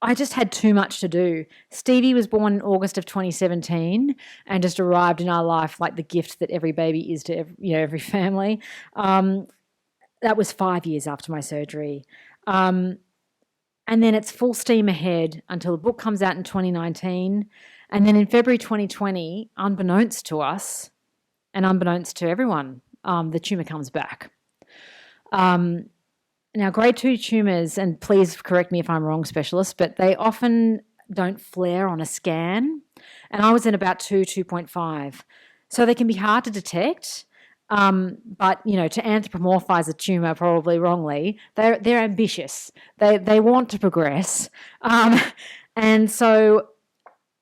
I just had too much to do. Stevie was born in August of 2017 and just arrived in our life like the gift that every baby is to every family. That was 5 years after my surgery. And then it's full steam ahead until the book comes out in 2019. And then in February 2020, unbeknownst to us and unbeknownst to everyone, the tumour comes back. Now, grade 2 tumours, and please correct me if I'm wrong, specialists, but they often don't flare on a scan, and I was in about 2.5. So they can be hard to detect, but, to anthropomorphise a tumour probably wrongly, they're ambitious. They want to progress. And so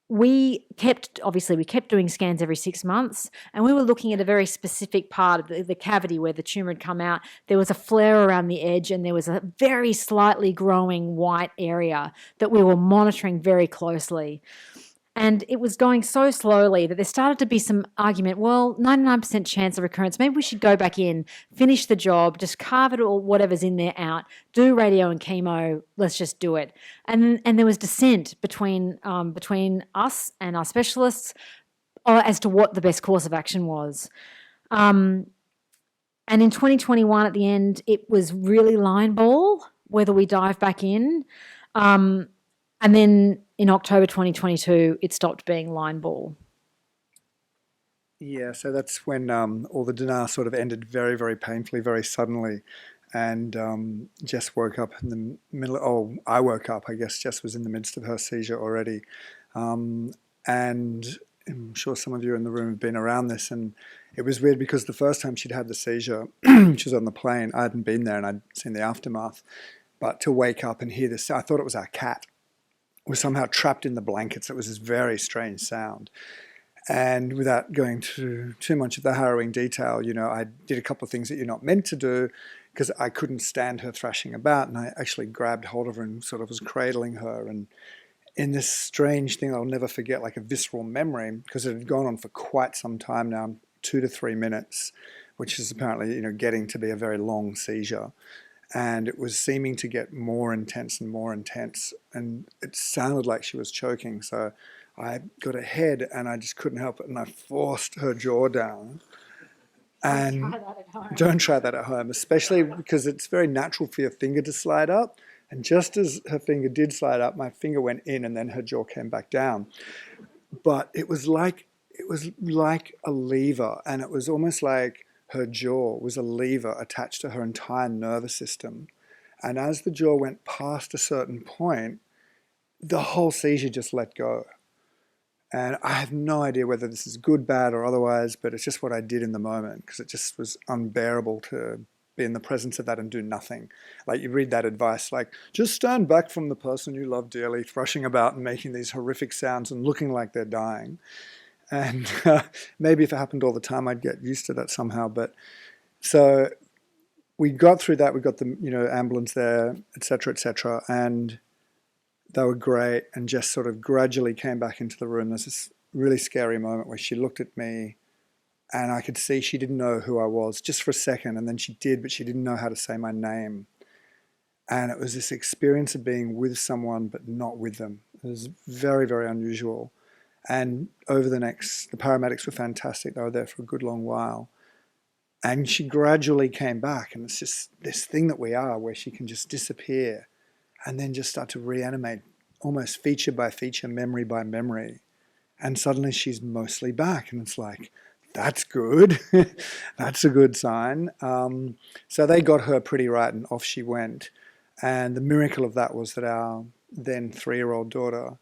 we kept doing scans every 6 months, and we were looking at a very specific part of the cavity where the tumour had come out. There was a flare around the edge, and there was a very slightly growing white area that we were monitoring very closely. And it was going so slowly that there started to be some argument, well, 99% chance of recurrence, maybe we should go back in, finish the job, just carve it all, whatever's in there out, do radio and chemo, let's just do it. And there was dissent between us and our specialists as to what the best course of action was. And in 2021, at the end, it was really line ball, whether we dive back in. And then in October 2022, it stopped being line ball. Yeah, so that's when all the denial sort of ended very, very painfully, very suddenly. And Jess woke up in the middle, I woke up, I guess Jess was in the midst of her seizure already. And I'm sure some of you in the room have been around this, and it was weird because the first time she'd had the seizure, she was on the plane, I hadn't been there and I'd seen the aftermath. But to wake up and hear this, I thought it was our cat. Was somehow trapped in the blankets. It was this very strange sound. And without going through too much of the harrowing detail, I did a couple of things that you're not meant to do because I couldn't stand her thrashing about, and I actually grabbed hold of her and sort of was cradling her. And in this strange thing I'll never forget, like a visceral memory, because it had gone on for quite some time now, 2 to 3 minutes, which is apparently, getting to be a very long seizure. And it was seeming to get more intense, and it sounded like she was choking. So I got ahead and I just couldn't help it, and I forced her jaw down. And don't try that at home, especially because it's very natural for your finger to slide up. And just as her finger did slide up, my finger went in and then her jaw came back down. But it was like a lever, and it was almost like her jaw was a lever attached to her entire nervous system. And as the jaw went past a certain point, the whole seizure just let go. And I have no idea whether this is good, bad, or otherwise, but it's just what I did in the moment, because it just was unbearable to be in the presence of that and do nothing. Like, you read that advice, like, just stand back from the person you love dearly, thrashing about and making these horrific sounds and looking like they're dying. And maybe if it happened all the time, I'd get used to that somehow. But so we got through that. We got the ambulance there, etc., and they were great. And Jess sort of gradually came back into the room. There's this really scary moment where she looked at me, and I could see she didn't know who I was just for a second, and then she did, but she didn't know how to say my name. And it was this experience of being with someone but not with them. It was very, very unusual. And over the paramedics were fantastic. They were there for a good long while. And she gradually came back, and it's just this thing that we are, where she can just disappear and then just start to reanimate almost feature by feature, memory by memory. And suddenly she's mostly back, and it's like, that's good. That's a good sign. So they got her pretty right, and off she went. And the miracle of that was that our then 3-year-old daughter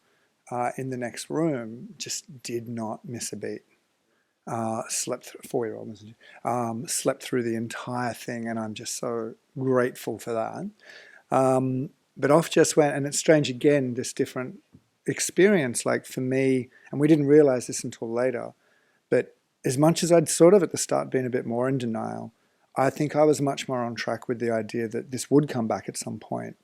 in the next room just did not miss a beat. Slept through, 4-year-old, slept through the entire thing, and I'm just so grateful for that. But off Jess went, and it's strange again, this different experience, like for me, and we didn't realize this until later, but as much as I'd sort of at the start been a bit more in denial, I think I was much more on track with the idea that this would come back at some point.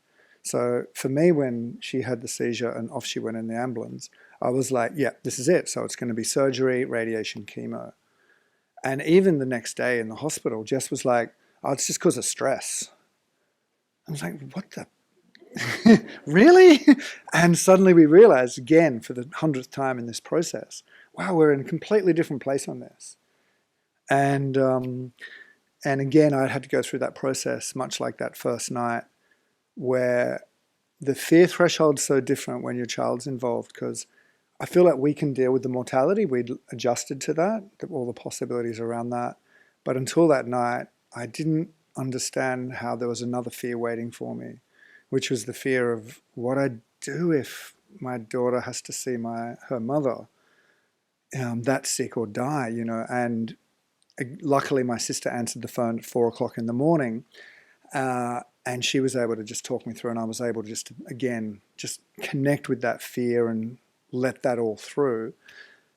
So for me, when she had the seizure and off she went in the ambulance, I was like, yeah, this is it. So it's going to be surgery, radiation, chemo. And even the next day in the hospital, Jess was like, oh, it's just because of stress. I was like, what the? Really? And suddenly we realized, again, for the 100th time in this process, wow, we're in a completely different place on this. And again, I had to go through that process, much like that first night, where the fear threshold's so different when your child's involved, because I feel like we can deal with the mortality. We'd adjusted to that, all the possibilities around that. But until that night, I didn't understand how there was another fear waiting for me, which was the fear of what I'd do if my daughter has to see her mother that sick or die, And luckily my sister answered the phone at 4 o'clock in the morning, and she was able to just talk me through, and I was able to just connect with that fear and let that all through,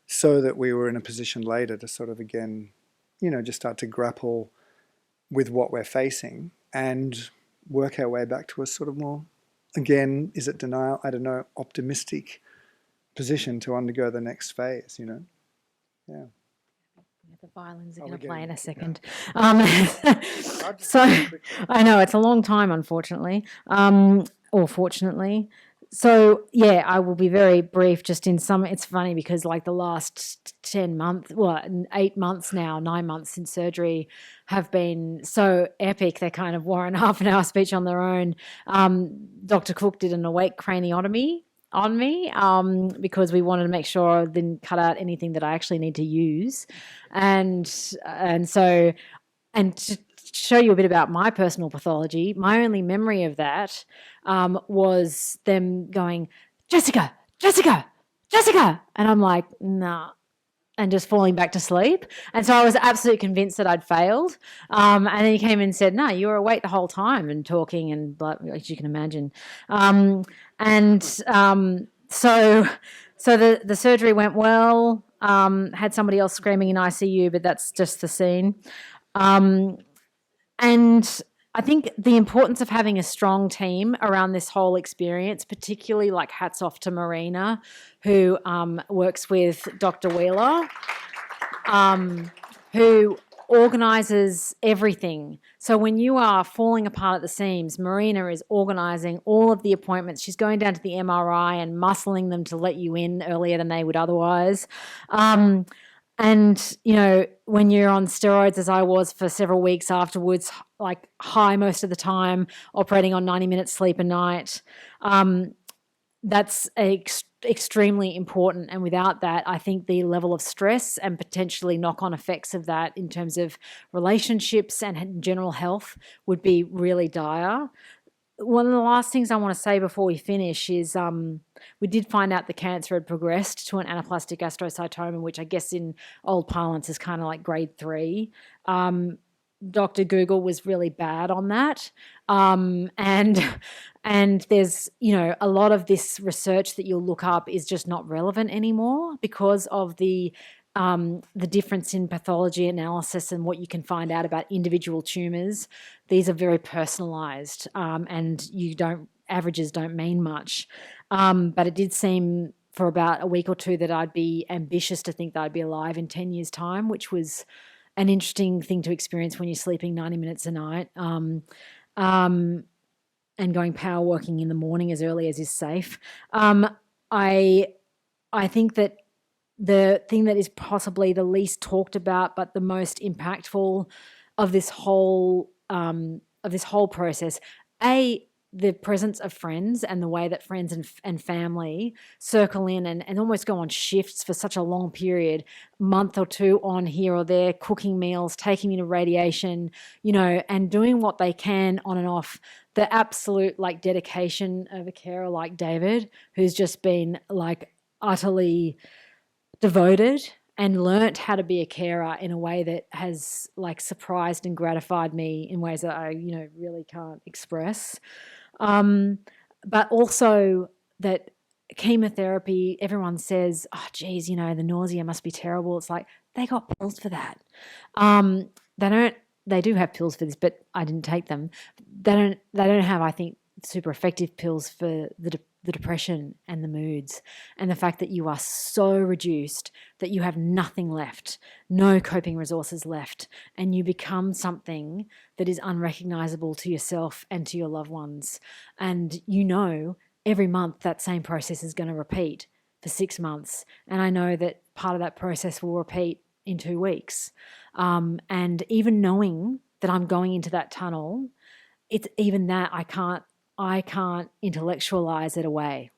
so that we were in a position later to sort of, again, just start to grapple with what we're facing and work our way back to a sort of more, again, is it denial? I don't know, optimistic position to undergo the next phase, Yeah. The violins are Oh, going to we're play in getting a it, second. yeah. So I know it's a long time, unfortunately, or fortunately. So yeah, I will be very brief. Just in some, it's funny because like the last 10 months, 8 months now, 9 months since surgery, have been so epic. They kind of wore a half an hour speech on their own. Dr. Cook did an awake craniotomy on me because we wanted to make sure I didn't cut out anything that I actually need to use, and so, and to show you a bit about my personal pathology, my only memory of that was them going, Jessica, Jessica, Jessica, and I'm like, nah, and just falling back to sleep. And so I was absolutely convinced that I'd failed. And then he came in and said, no, you were awake the whole time and talking, and as you can imagine. So the surgery went well. Had somebody else screaming in ICU, but that's just the scene. And I think the importance of having a strong team around this whole experience, particularly like hats off to Marina, who works with Dr. Wheeler, who organises everything. So when you are falling apart at the seams, Marina is organising all of the appointments. She's going down to the MRI and muscling them to let you in earlier than they would otherwise. And, when you're on steroids, as I was for several weeks afterwards, like high most of the time, operating on 90 minutes sleep a night, that's extremely important. And without that, I think the level of stress and potentially knock-on effects of that in terms of relationships and general health would be really dire. One of the last things I want to say before we finish is we did find out the cancer had progressed to an anaplastic astrocytoma, which I guess in old parlance is kind of like grade 3. Dr. Google was really bad on that. And there's, a lot of this research that you'll look up is just not relevant anymore because of the difference in pathology analysis and what you can find out about individual tumours. These are very personalised, and averages don't mean much. But it did seem for about a week or two that I'd be ambitious to think that I'd be alive in 10 years' time, which was an interesting thing to experience when you're sleeping 90 minutes a night, and going power working in the morning as early as is safe. I think that the thing that is possibly the least talked about but the most impactful of this whole process, the presence of friends and the way that friends and family circle in and almost go on shifts for such a long period, month or two on here or there, cooking meals, taking me to radiation, and doing what they can on and off. The absolute dedication of a carer like David, who's just been utterly devoted and learnt how to be a carer in a way that has surprised and gratified me in ways that I really can't express. But also that chemotherapy, everyone says, oh geez, the nausea must be terrible. It's like they got pills for that. They do have pills for this, but I didn't take them. They don't have, I think, super effective pills for the depression and the moods, and the fact that you are so reduced that you have nothing left, no coping resources left, and you become something that is unrecognizable to yourself and to your loved ones. And every month that same process is going to repeat for 6 months. And I know that part of that process will repeat in 2 weeks. And even knowing that I'm going into that tunnel, it's even that I can't intellectualize it away.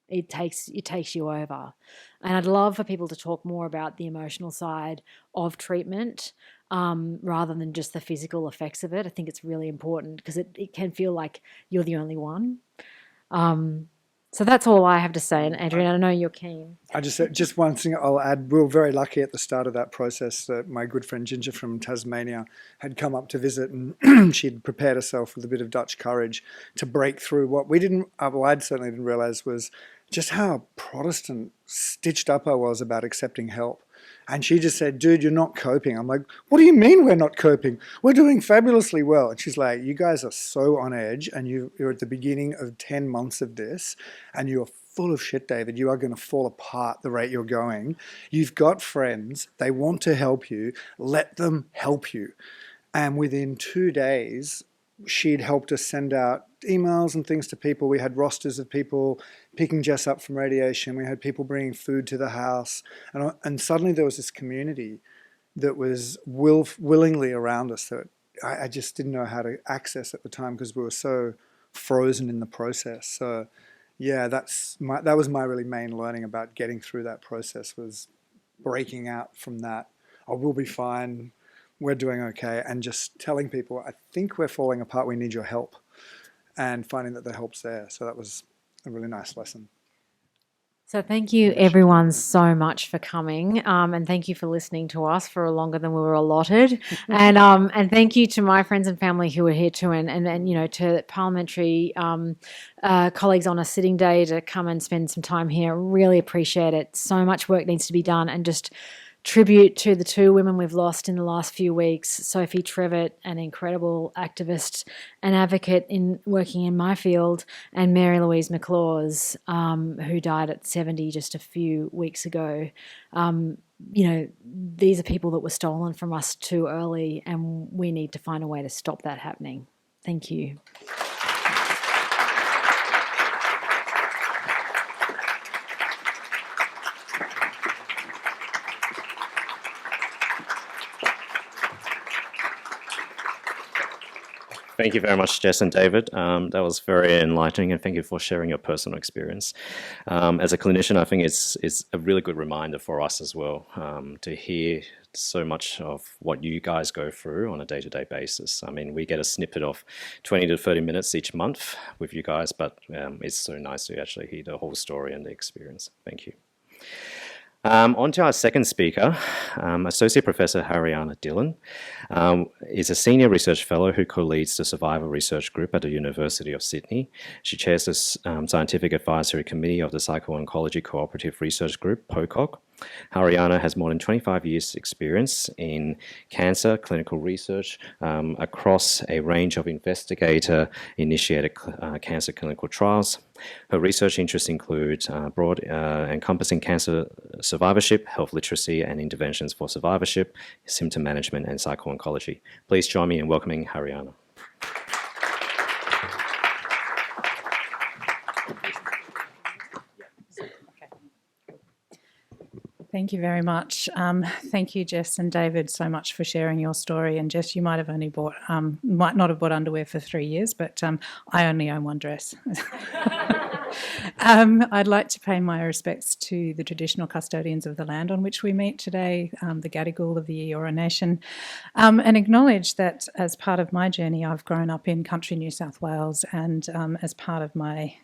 It takes you over. And I'd love for people to talk more about the emotional side of treatment rather than just the physical effects of it. I think it's really important because it can feel like you're the only one. So that's all I have to say. And Adrian, I know you're keen. I just one thing I'll add. We were very lucky at the start of that process that my good friend Ginger from Tasmania had come up to visit, and she'd prepared herself with a bit of Dutch courage to break through what we didn't, well, I certainly didn't realise was just how Protestant stitched up I was about accepting help. And she just said, dude, you're not coping. I'm like, what do you mean we're not coping? We're doing fabulously well. And she's like, you guys are so on edge, and you're at the beginning of 10 months of this, and you're full of shit, David. You are going to fall apart the rate you're going. You've got friends. They want to help you. Let them help you. And within 2 days, she'd helped us send out emails and things to people. We had rosters of people picking Jess up from radiation. We had people bringing food to the house. And suddenly there was this community that was willingly around us that I just didn't know how to access at the time because we were so frozen in the process. So yeah, that was my really main learning about getting through that process, was breaking out from that. I will be fine. We're doing okay. And just telling people, I think we're falling apart. We need your help. And finding that the help's there. So that was a really nice lesson. So thank you everyone so much for coming, and thank you for listening to us for longer than we were allotted, and thank you to my friends and family who are here too, and you know, to parliamentary colleagues on a sitting day to come and spend some time here. Really appreciate it. So much work needs to be done, and just tribute to the two women we've lost in the last few weeks. Sophie Trevitt, an incredible activist and advocate in working in my field, and Mary Louise McLaws, who died at 70 just a few weeks ago. You know, these are people that were stolen from us too early, and we need to find a way to stop that happening. Thank you. Thank you very much, Jess and David. That was very enlightening, and thank you for sharing your personal experience. As a clinician, I think it's a really good reminder for us as well to hear so much of what you guys go through on a day-to-day basis. I mean, we get a snippet of 20 to 30 minutes each month with you guys, but it's so nice to actually hear the whole story and the experience. Thank you. On to our second speaker, Associate Professor Haryana Dhillon is a Senior Research Fellow who co-leads the Survival Research Group at the University of Sydney. She chairs the Scientific Advisory Committee of the Psycho-Oncology Cooperative Research Group, POCOG. Haryana has more than 25 years' experience in cancer clinical research across a range of investigator-initiated cancer clinical trials. Her research interests include broad encompassing cancer survivorship, health literacy and interventions for survivorship, symptom management and psycho-oncology. Please join me in welcoming Haryana. Thank you very much. Thank you, Jess and David, so much for sharing your story. And Jess, you might have only bought, might not have bought underwear for 3 years, but I only own one dress. I'd like to pay my respects to the traditional custodians of the land on which we meet today, the Gadigal of the Eora Nation, and acknowledge that as part of my journey, I've grown up in country New South Wales, and as part of my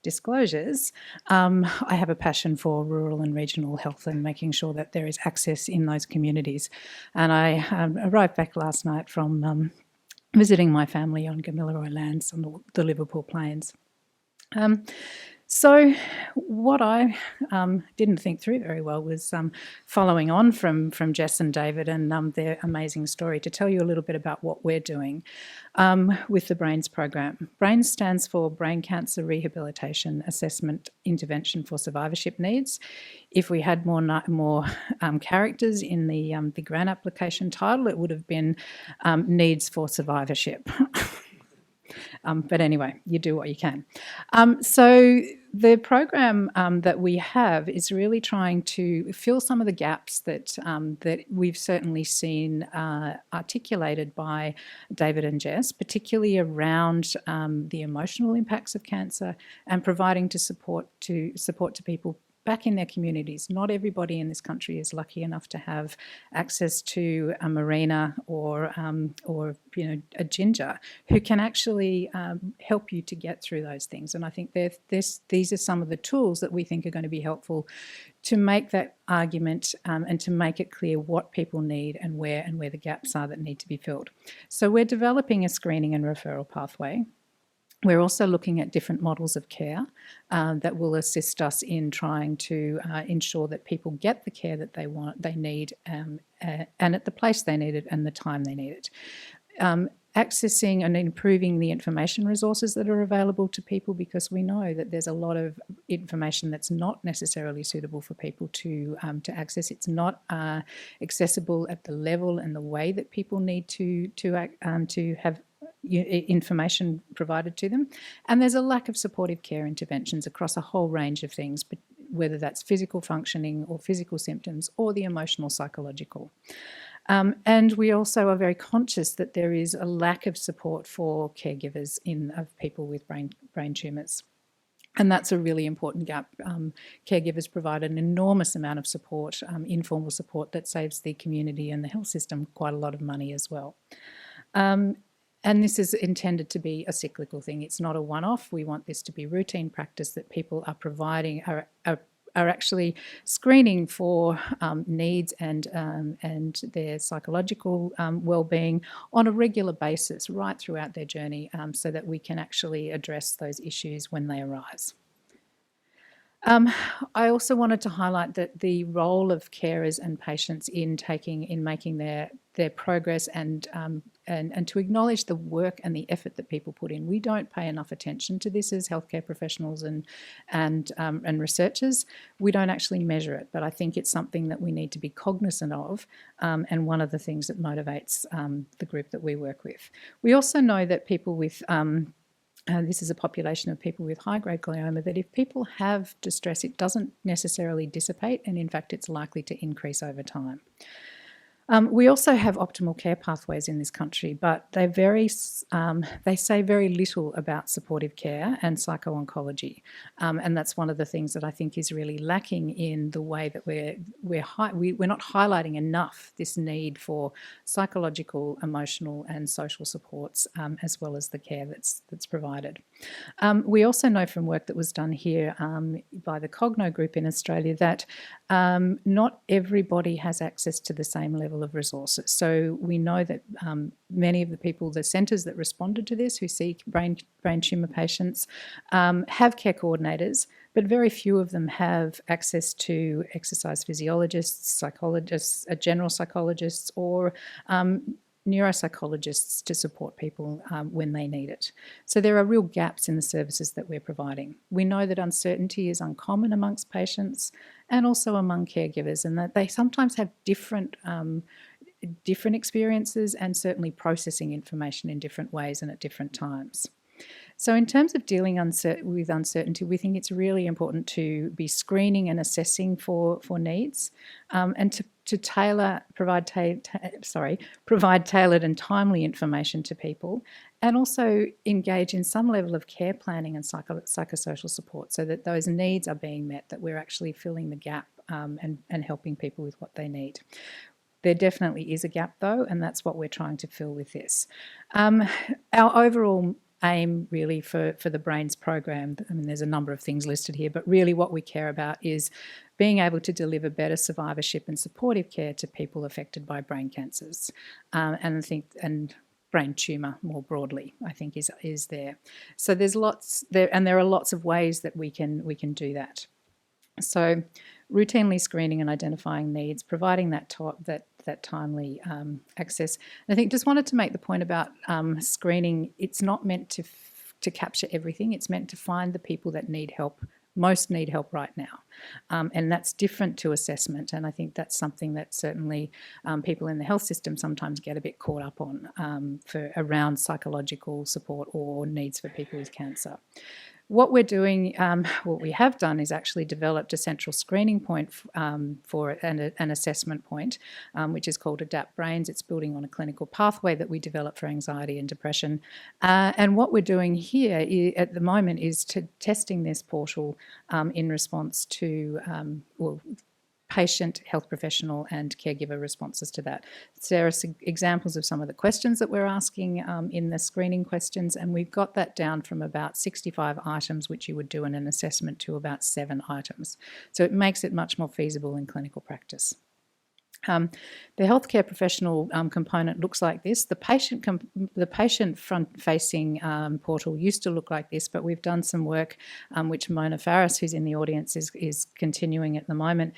disclosures, I have a passion for rural and regional health and making sure that there is access in those communities. And I arrived back last night from visiting my family on Gamilaroi lands on the Liverpool Plains. So what I didn't think through very well was following on from Jess and David and their amazing story, to tell you a little bit about what we're doing with the BRAINS program. BRAINS stands for Brain Cancer Rehabilitation Assessment Intervention for Survivorship Needs. If we had more characters in the grant application title, it would have been Needs for Survivorship. But anyway, you do what you can. So the program that we have is really trying to fill some of the gaps that we've certainly seen articulated by David and Jess, particularly around the emotional impacts of cancer and providing support to people back in their communities. Not everybody in this country is lucky enough to have access to a marina or a ginger who can actually help you to get through those things. And I think these are some of the tools that we think are going to be helpful to make that argument and to make it clear what people need and where the gaps are that need to be filled. So we're developing a screening and referral pathway. We're also looking at different models of care that will assist us in trying to ensure that people get the care that they need, and at the place they need it and the time they need it. Accessing and improving the information resources that are available to people, because we know that there's a lot of information that's not necessarily suitable for people to access. It's not accessible at the level and the way that people need to have information provided to them. And there's a lack of supportive care interventions across a whole range of things, but whether that's physical functioning or physical symptoms or the emotional, psychological. And we also are very conscious that there is a lack of support for caregivers of people with brain tumours. And that's a really important gap. Caregivers provide an enormous amount of support, informal support that saves the community and the health system quite a lot of money as well. And this is intended to be a cyclical thing. It's not a one-off. We want this to be routine practice that people are providing, are actually screening for needs and their psychological well-being on a regular basis right throughout their journey, so that we can actually address those issues when they arise. I also wanted to highlight that the role of carers and patients in making their progress and to acknowledge the work and the effort that people put in. We don't pay enough attention to this as healthcare professionals and researchers. We don't actually measure it, but I think it's something that we need to be cognizant of, and one of the things that motivates the group that we work with. We also know that people with this is a population of people with high-grade glioma, that if people have distress, it doesn't necessarily dissipate, and in fact it's likely to increase over time. We also have optimal care pathways in this country, but they say very little about supportive care and psycho-oncology, and that's one of the things that I think is really lacking in the way that we're not highlighting enough this need for psychological, emotional, and social supports, as well as the care that's provided. We also know from work that was done here by the Cogno group in Australia that not everybody has access to the same level of resources. So we know that many of the people, the centres that responded to this, who see brain tumour patients, have care coordinators, but very few of them have access to exercise physiologists, psychologists, general psychologists, or neuropsychologists to support people when they need it. So there are real gaps in the services that we're providing. We know that uncertainty is uncommon amongst patients and also among caregivers, and that they sometimes have different experiences and certainly processing information in different ways and at different times. So in terms of dealing with uncertainty, we think it's really important to be screening and assessing for needs, and to provide tailored and timely information to people, and also engage in some level of care planning and psychosocial support so that those needs are being met, that we're actually filling the gap and helping people with what they need. There definitely is a gap though, and that's what we're trying to fill with this. Our overall aim really for the BRAINS program, I mean there's a number of things listed here, but really what we care about is being able to deliver better survivorship and supportive care to people affected by brain cancers, and brain tumour more broadly, I think is there. So there's lots there, and there are lots of ways that we can do that. So routinely screening and identifying needs, providing that timely access. And I think just wanted to make the point about screening. It's not meant to capture everything. It's meant to find the people that most need help right now. And that's different to assessment. And I think that's something that certainly people in the health system sometimes get a bit caught up on around psychological support or needs for people with cancer. What we're doing, what we have done is actually developed a central screening point for an assessment point, which is called Adapt Brains. It's building on a clinical pathway that we developed for anxiety and depression. And what we're doing here at the moment is testing this portal in response to, patient, health professional and caregiver responses to that. So there are examples of some of the questions that we're asking in the screening questions, and we've got that down from about 65 items, which you would do in an assessment, to about 7 items. So it makes it much more feasible in clinical practice. The healthcare professional component looks like this. The patient front-facing portal used to look like this, but we've done some work which Mona Farris, who's in the audience, is continuing at the moment.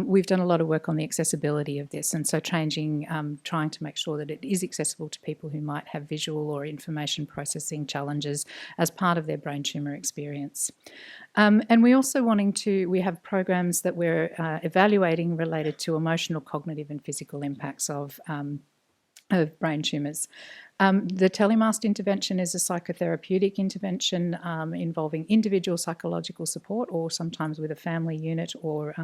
We've done a lot of work on the accessibility of this, and so trying to make sure that it is accessible to people who might have visual or information processing challenges as part of their brain tumour experience. And we also we have programs that we're evaluating related to emotional, cognitive and physical impacts of brain tumours. The telemast intervention is a psychotherapeutic intervention involving individual psychological support, or sometimes with a family unit or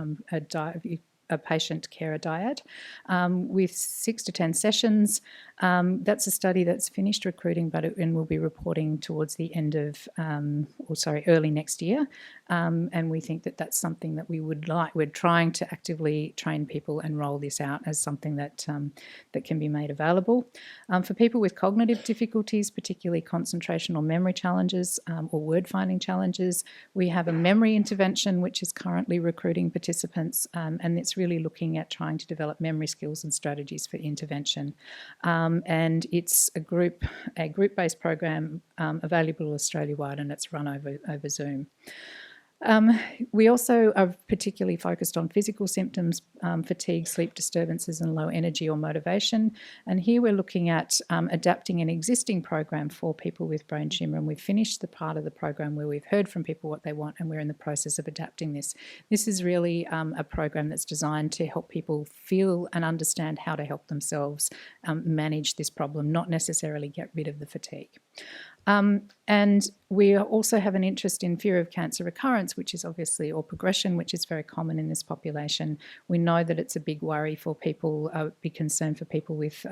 a patient carer dyad, with 6 to 10 sessions. That's a study that's finished recruiting, and we'll be reporting towards the end of, early next year. And we think that that's something that we would like. We're trying to actively train people and roll this out as something that that can be made available. For people with cognitive difficulties, particularly concentration or memory challenges or word finding challenges, we have a memory intervention which is currently recruiting participants, and it's really looking at trying to develop memory skills and strategies for intervention. And it's a group-based program available Australia-wide, and it's run over Zoom. We also are particularly focused on physical symptoms, fatigue, sleep disturbances and low energy or motivation. And here we're looking at adapting an existing program for people with brain tumour, and we've finished the part of the program where we've heard from people what they want, and we're in the process of adapting this. This is really a program that's designed to help people feel and understand how to help themselves manage this problem, not necessarily get rid of the fatigue. And we also have an interest in fear of cancer recurrence, which is obviously, or progression, which is very common in this population. We know that it's a big worry for people, a big concern for people with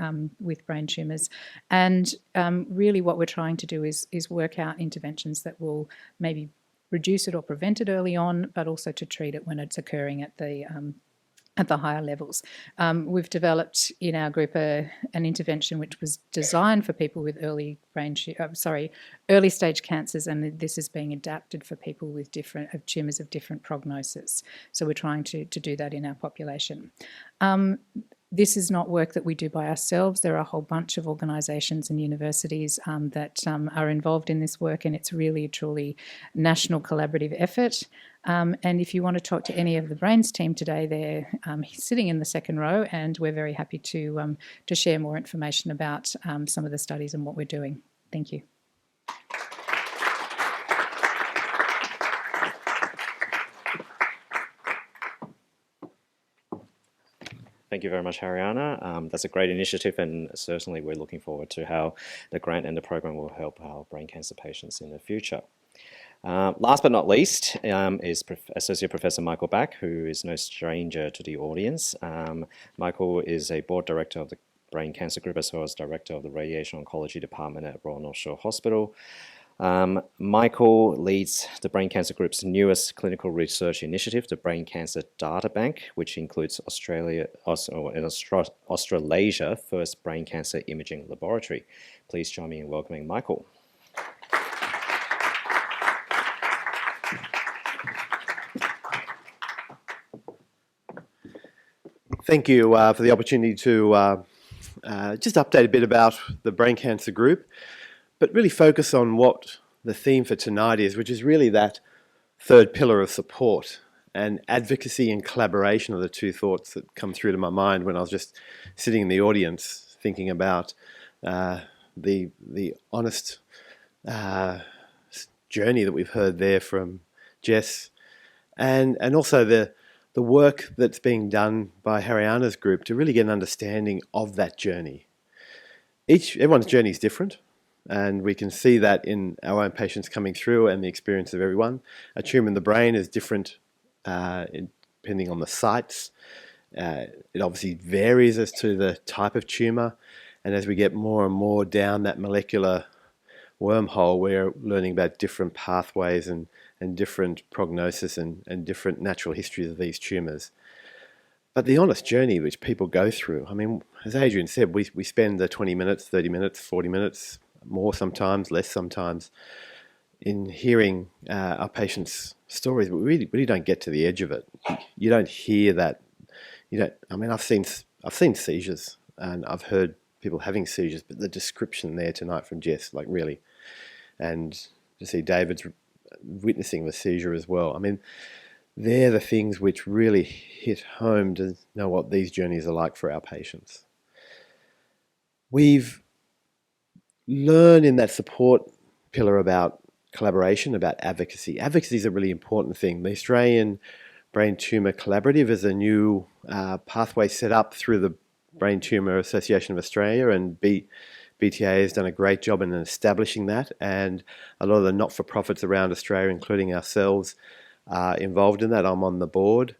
brain tumours. And really what we're trying to do is work out interventions that will maybe reduce it or prevent it early on, but also to treat it when it's occurring at the higher levels. We've developed in our group an intervention which was designed for people with early stage cancers, and this is being adapted for people with tumours of different prognosis. So we're trying to do that in our population. This is not work that we do by ourselves. There are a whole bunch of organisations and universities that are involved in this work, and it's really a truly national collaborative effort. And if you want to talk to any of the Brains team today, they're sitting in the second row, and we're very happy to share more information about some of the studies and what we're doing. Thank you. Thank you very much, Haryana. That's a great initiative, and certainly we're looking forward to how the grant and the program will help our brain cancer patients in the future. Last but not least is Associate Professor Michael Back, who is no stranger to the audience. Michael is a board director of the Brain Cancer Group, as well as director of the Radiation Oncology Department at Royal North Shore Hospital. Michael leads the Brain Cancer Group's newest clinical research initiative, the Brain Cancer Data Bank, which includes Australasia's first brain cancer imaging laboratory. Please join me in welcoming Michael. Thank you for the opportunity to just update a bit about the Brain Cancer Group, but really focus on what the theme for tonight is, which is really that third pillar of support, and advocacy and collaboration are the two thoughts that come through to my mind when I was just sitting in the audience thinking about the honest journey that we've heard there from Jess, and also the work that's being done by Haryana's group to really get an understanding of that journey. Everyone's journey is different, and we can see that in our own patients coming through and the experience of everyone. A tumour in the brain is different depending on the sites. It obviously varies as to the type of tumour, and as we get more and more down that molecular wormhole, we're learning about different pathways and different prognosis and different natural histories of these tumours. But the honest journey which people go through, I mean, as Adrian said, we spend the 20 minutes, 30 minutes, 40 minutes, more sometimes, less sometimes, in hearing our patients' stories, but we really don't get to the edge of it. You don't hear that. You don't. I mean, I've seen seizures, and I've heard people having seizures, but the description there tonight from Jess, like really, and to see David's witnessing the seizure as well. I mean, they're the things which really hit home to know what these journeys are like for our patients. We've learned in that support pillar about collaboration, about advocacy. Advocacy is a really important thing. The Australian Brain Tumour Collaborative is a new pathway set up through the Brain Tumour Association of Australia, and BTAA has done a great job in establishing that, and a lot of the not-for-profits around Australia, including ourselves, are involved in that. I'm on the board,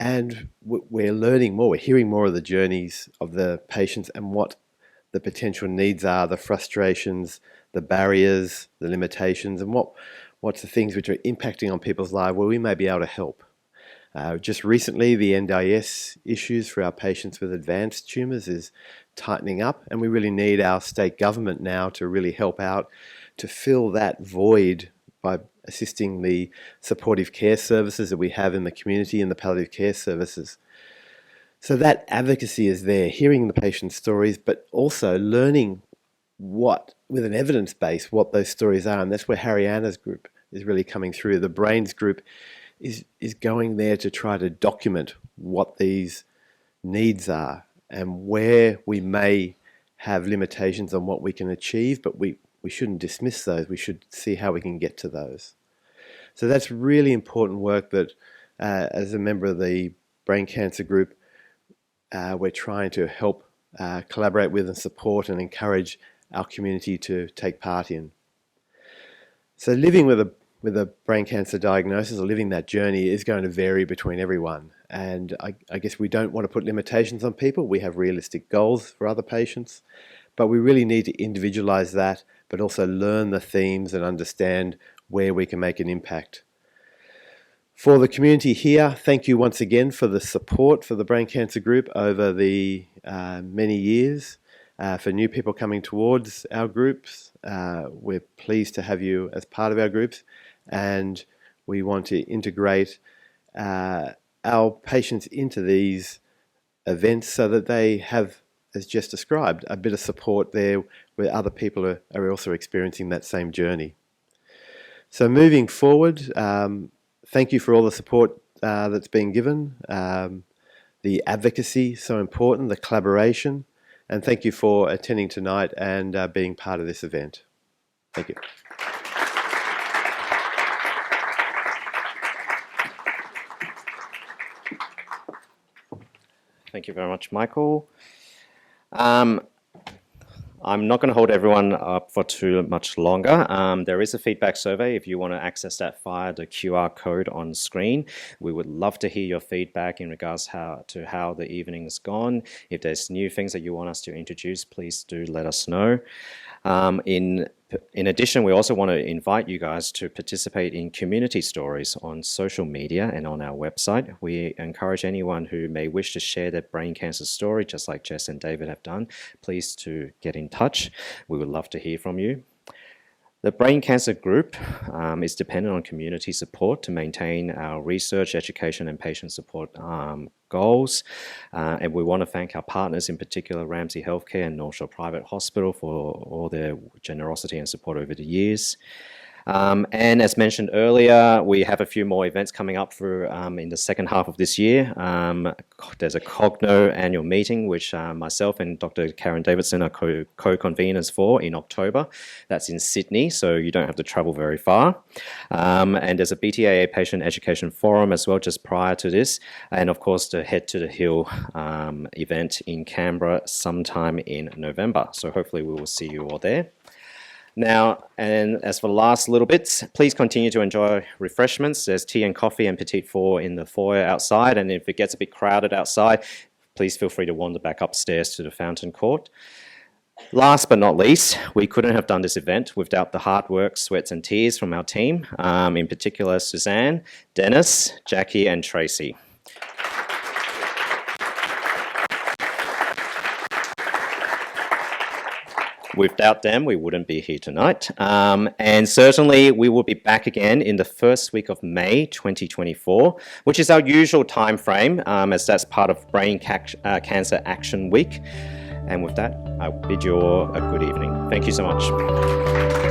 and we're learning more. We're hearing more of the journeys of the patients and what the potential needs are, the frustrations, the barriers, the limitations, and what's the things which are impacting on people's lives where we may be able to help. Just recently, the NDIS issues for our patients with advanced tumours is tightening up, and we really need our state government now to really help out to fill that void by assisting the supportive care services that we have in the community and the palliative care services. So that advocacy is there, hearing the patient's stories, but also learning with an evidence base, what those stories are. And that's where Haryana's group is really coming through. The Brains group is going there to try to document what these needs are and where we may have limitations on what we can achieve, but we shouldn't dismiss those. We should see how we can get to those. So that's really important work that, as a member of the brain cancer group, we're trying to help collaborate with and support and encourage our community to take part in. So living with a brain cancer diagnosis or living that journey is going to vary between everyone. And I guess we don't want to put limitations on people. We have realistic goals for other patients, but we really need to individualise that, but also learn the themes and understand where we can make an impact. For the community here, thank you once again for the support for the Brain Cancer Group over the many years. For new people coming towards our groups, we're pleased to have you as part of our groups, and we want to integrate our patients into these events so that they have, as Jess described, a bit of support there where other people are also experiencing that same journey. So moving forward, thank you for all the support that's been given, the advocacy, so important, the collaboration, and thank you for attending tonight and being part of this event. Thank you. Thank you very much, Michael. I'm not going to hold everyone up for too much longer. There is a feedback survey if you want to access that via the QR code on screen. We would love to hear your feedback in regards to how the evening has gone. If there's new things that you want us to introduce, please do let us know. In addition, we also want to invite you guys to participate in community stories on social media and on our website. We encourage anyone who may wish to share their brain cancer story, just like Jess and David have done, please to get in touch. We would love to hear from you. The Brain Cancer Group is dependent on community support to maintain our research, education and patient support goals. And we want to thank our partners, in particular Ramsay Healthcare and North Shore Private Hospital, for all their generosity and support over the years. And as mentioned earlier, we have a few more events coming up through in the second half of this year. There's a Cogno annual meeting, which myself and Dr. Karen Davidson are co-conveners for in October. That's in Sydney, so you don't have to travel very far. And there's a BTAA Patient Education Forum as well, just prior to this. And of course, the Head to the Hill event in Canberra sometime in November. So hopefully we will see you all there. Now, and as for the last little bits, please continue to enjoy refreshments. There's tea and coffee and petite four in the foyer outside, and if it gets a bit crowded outside, please feel free to wander back upstairs to the fountain court. Last but not least, we couldn't have done this event without the hard work, sweats and tears from our team, in particular Suzanne, Dennis, Jackie and Tracy. Without them, we wouldn't be here tonight. And certainly we will be back again in the first week of May 2024, which is our usual time frame, as that's part of Brain Cancer Action Week. And with that, I bid you all a good evening. Thank you so much.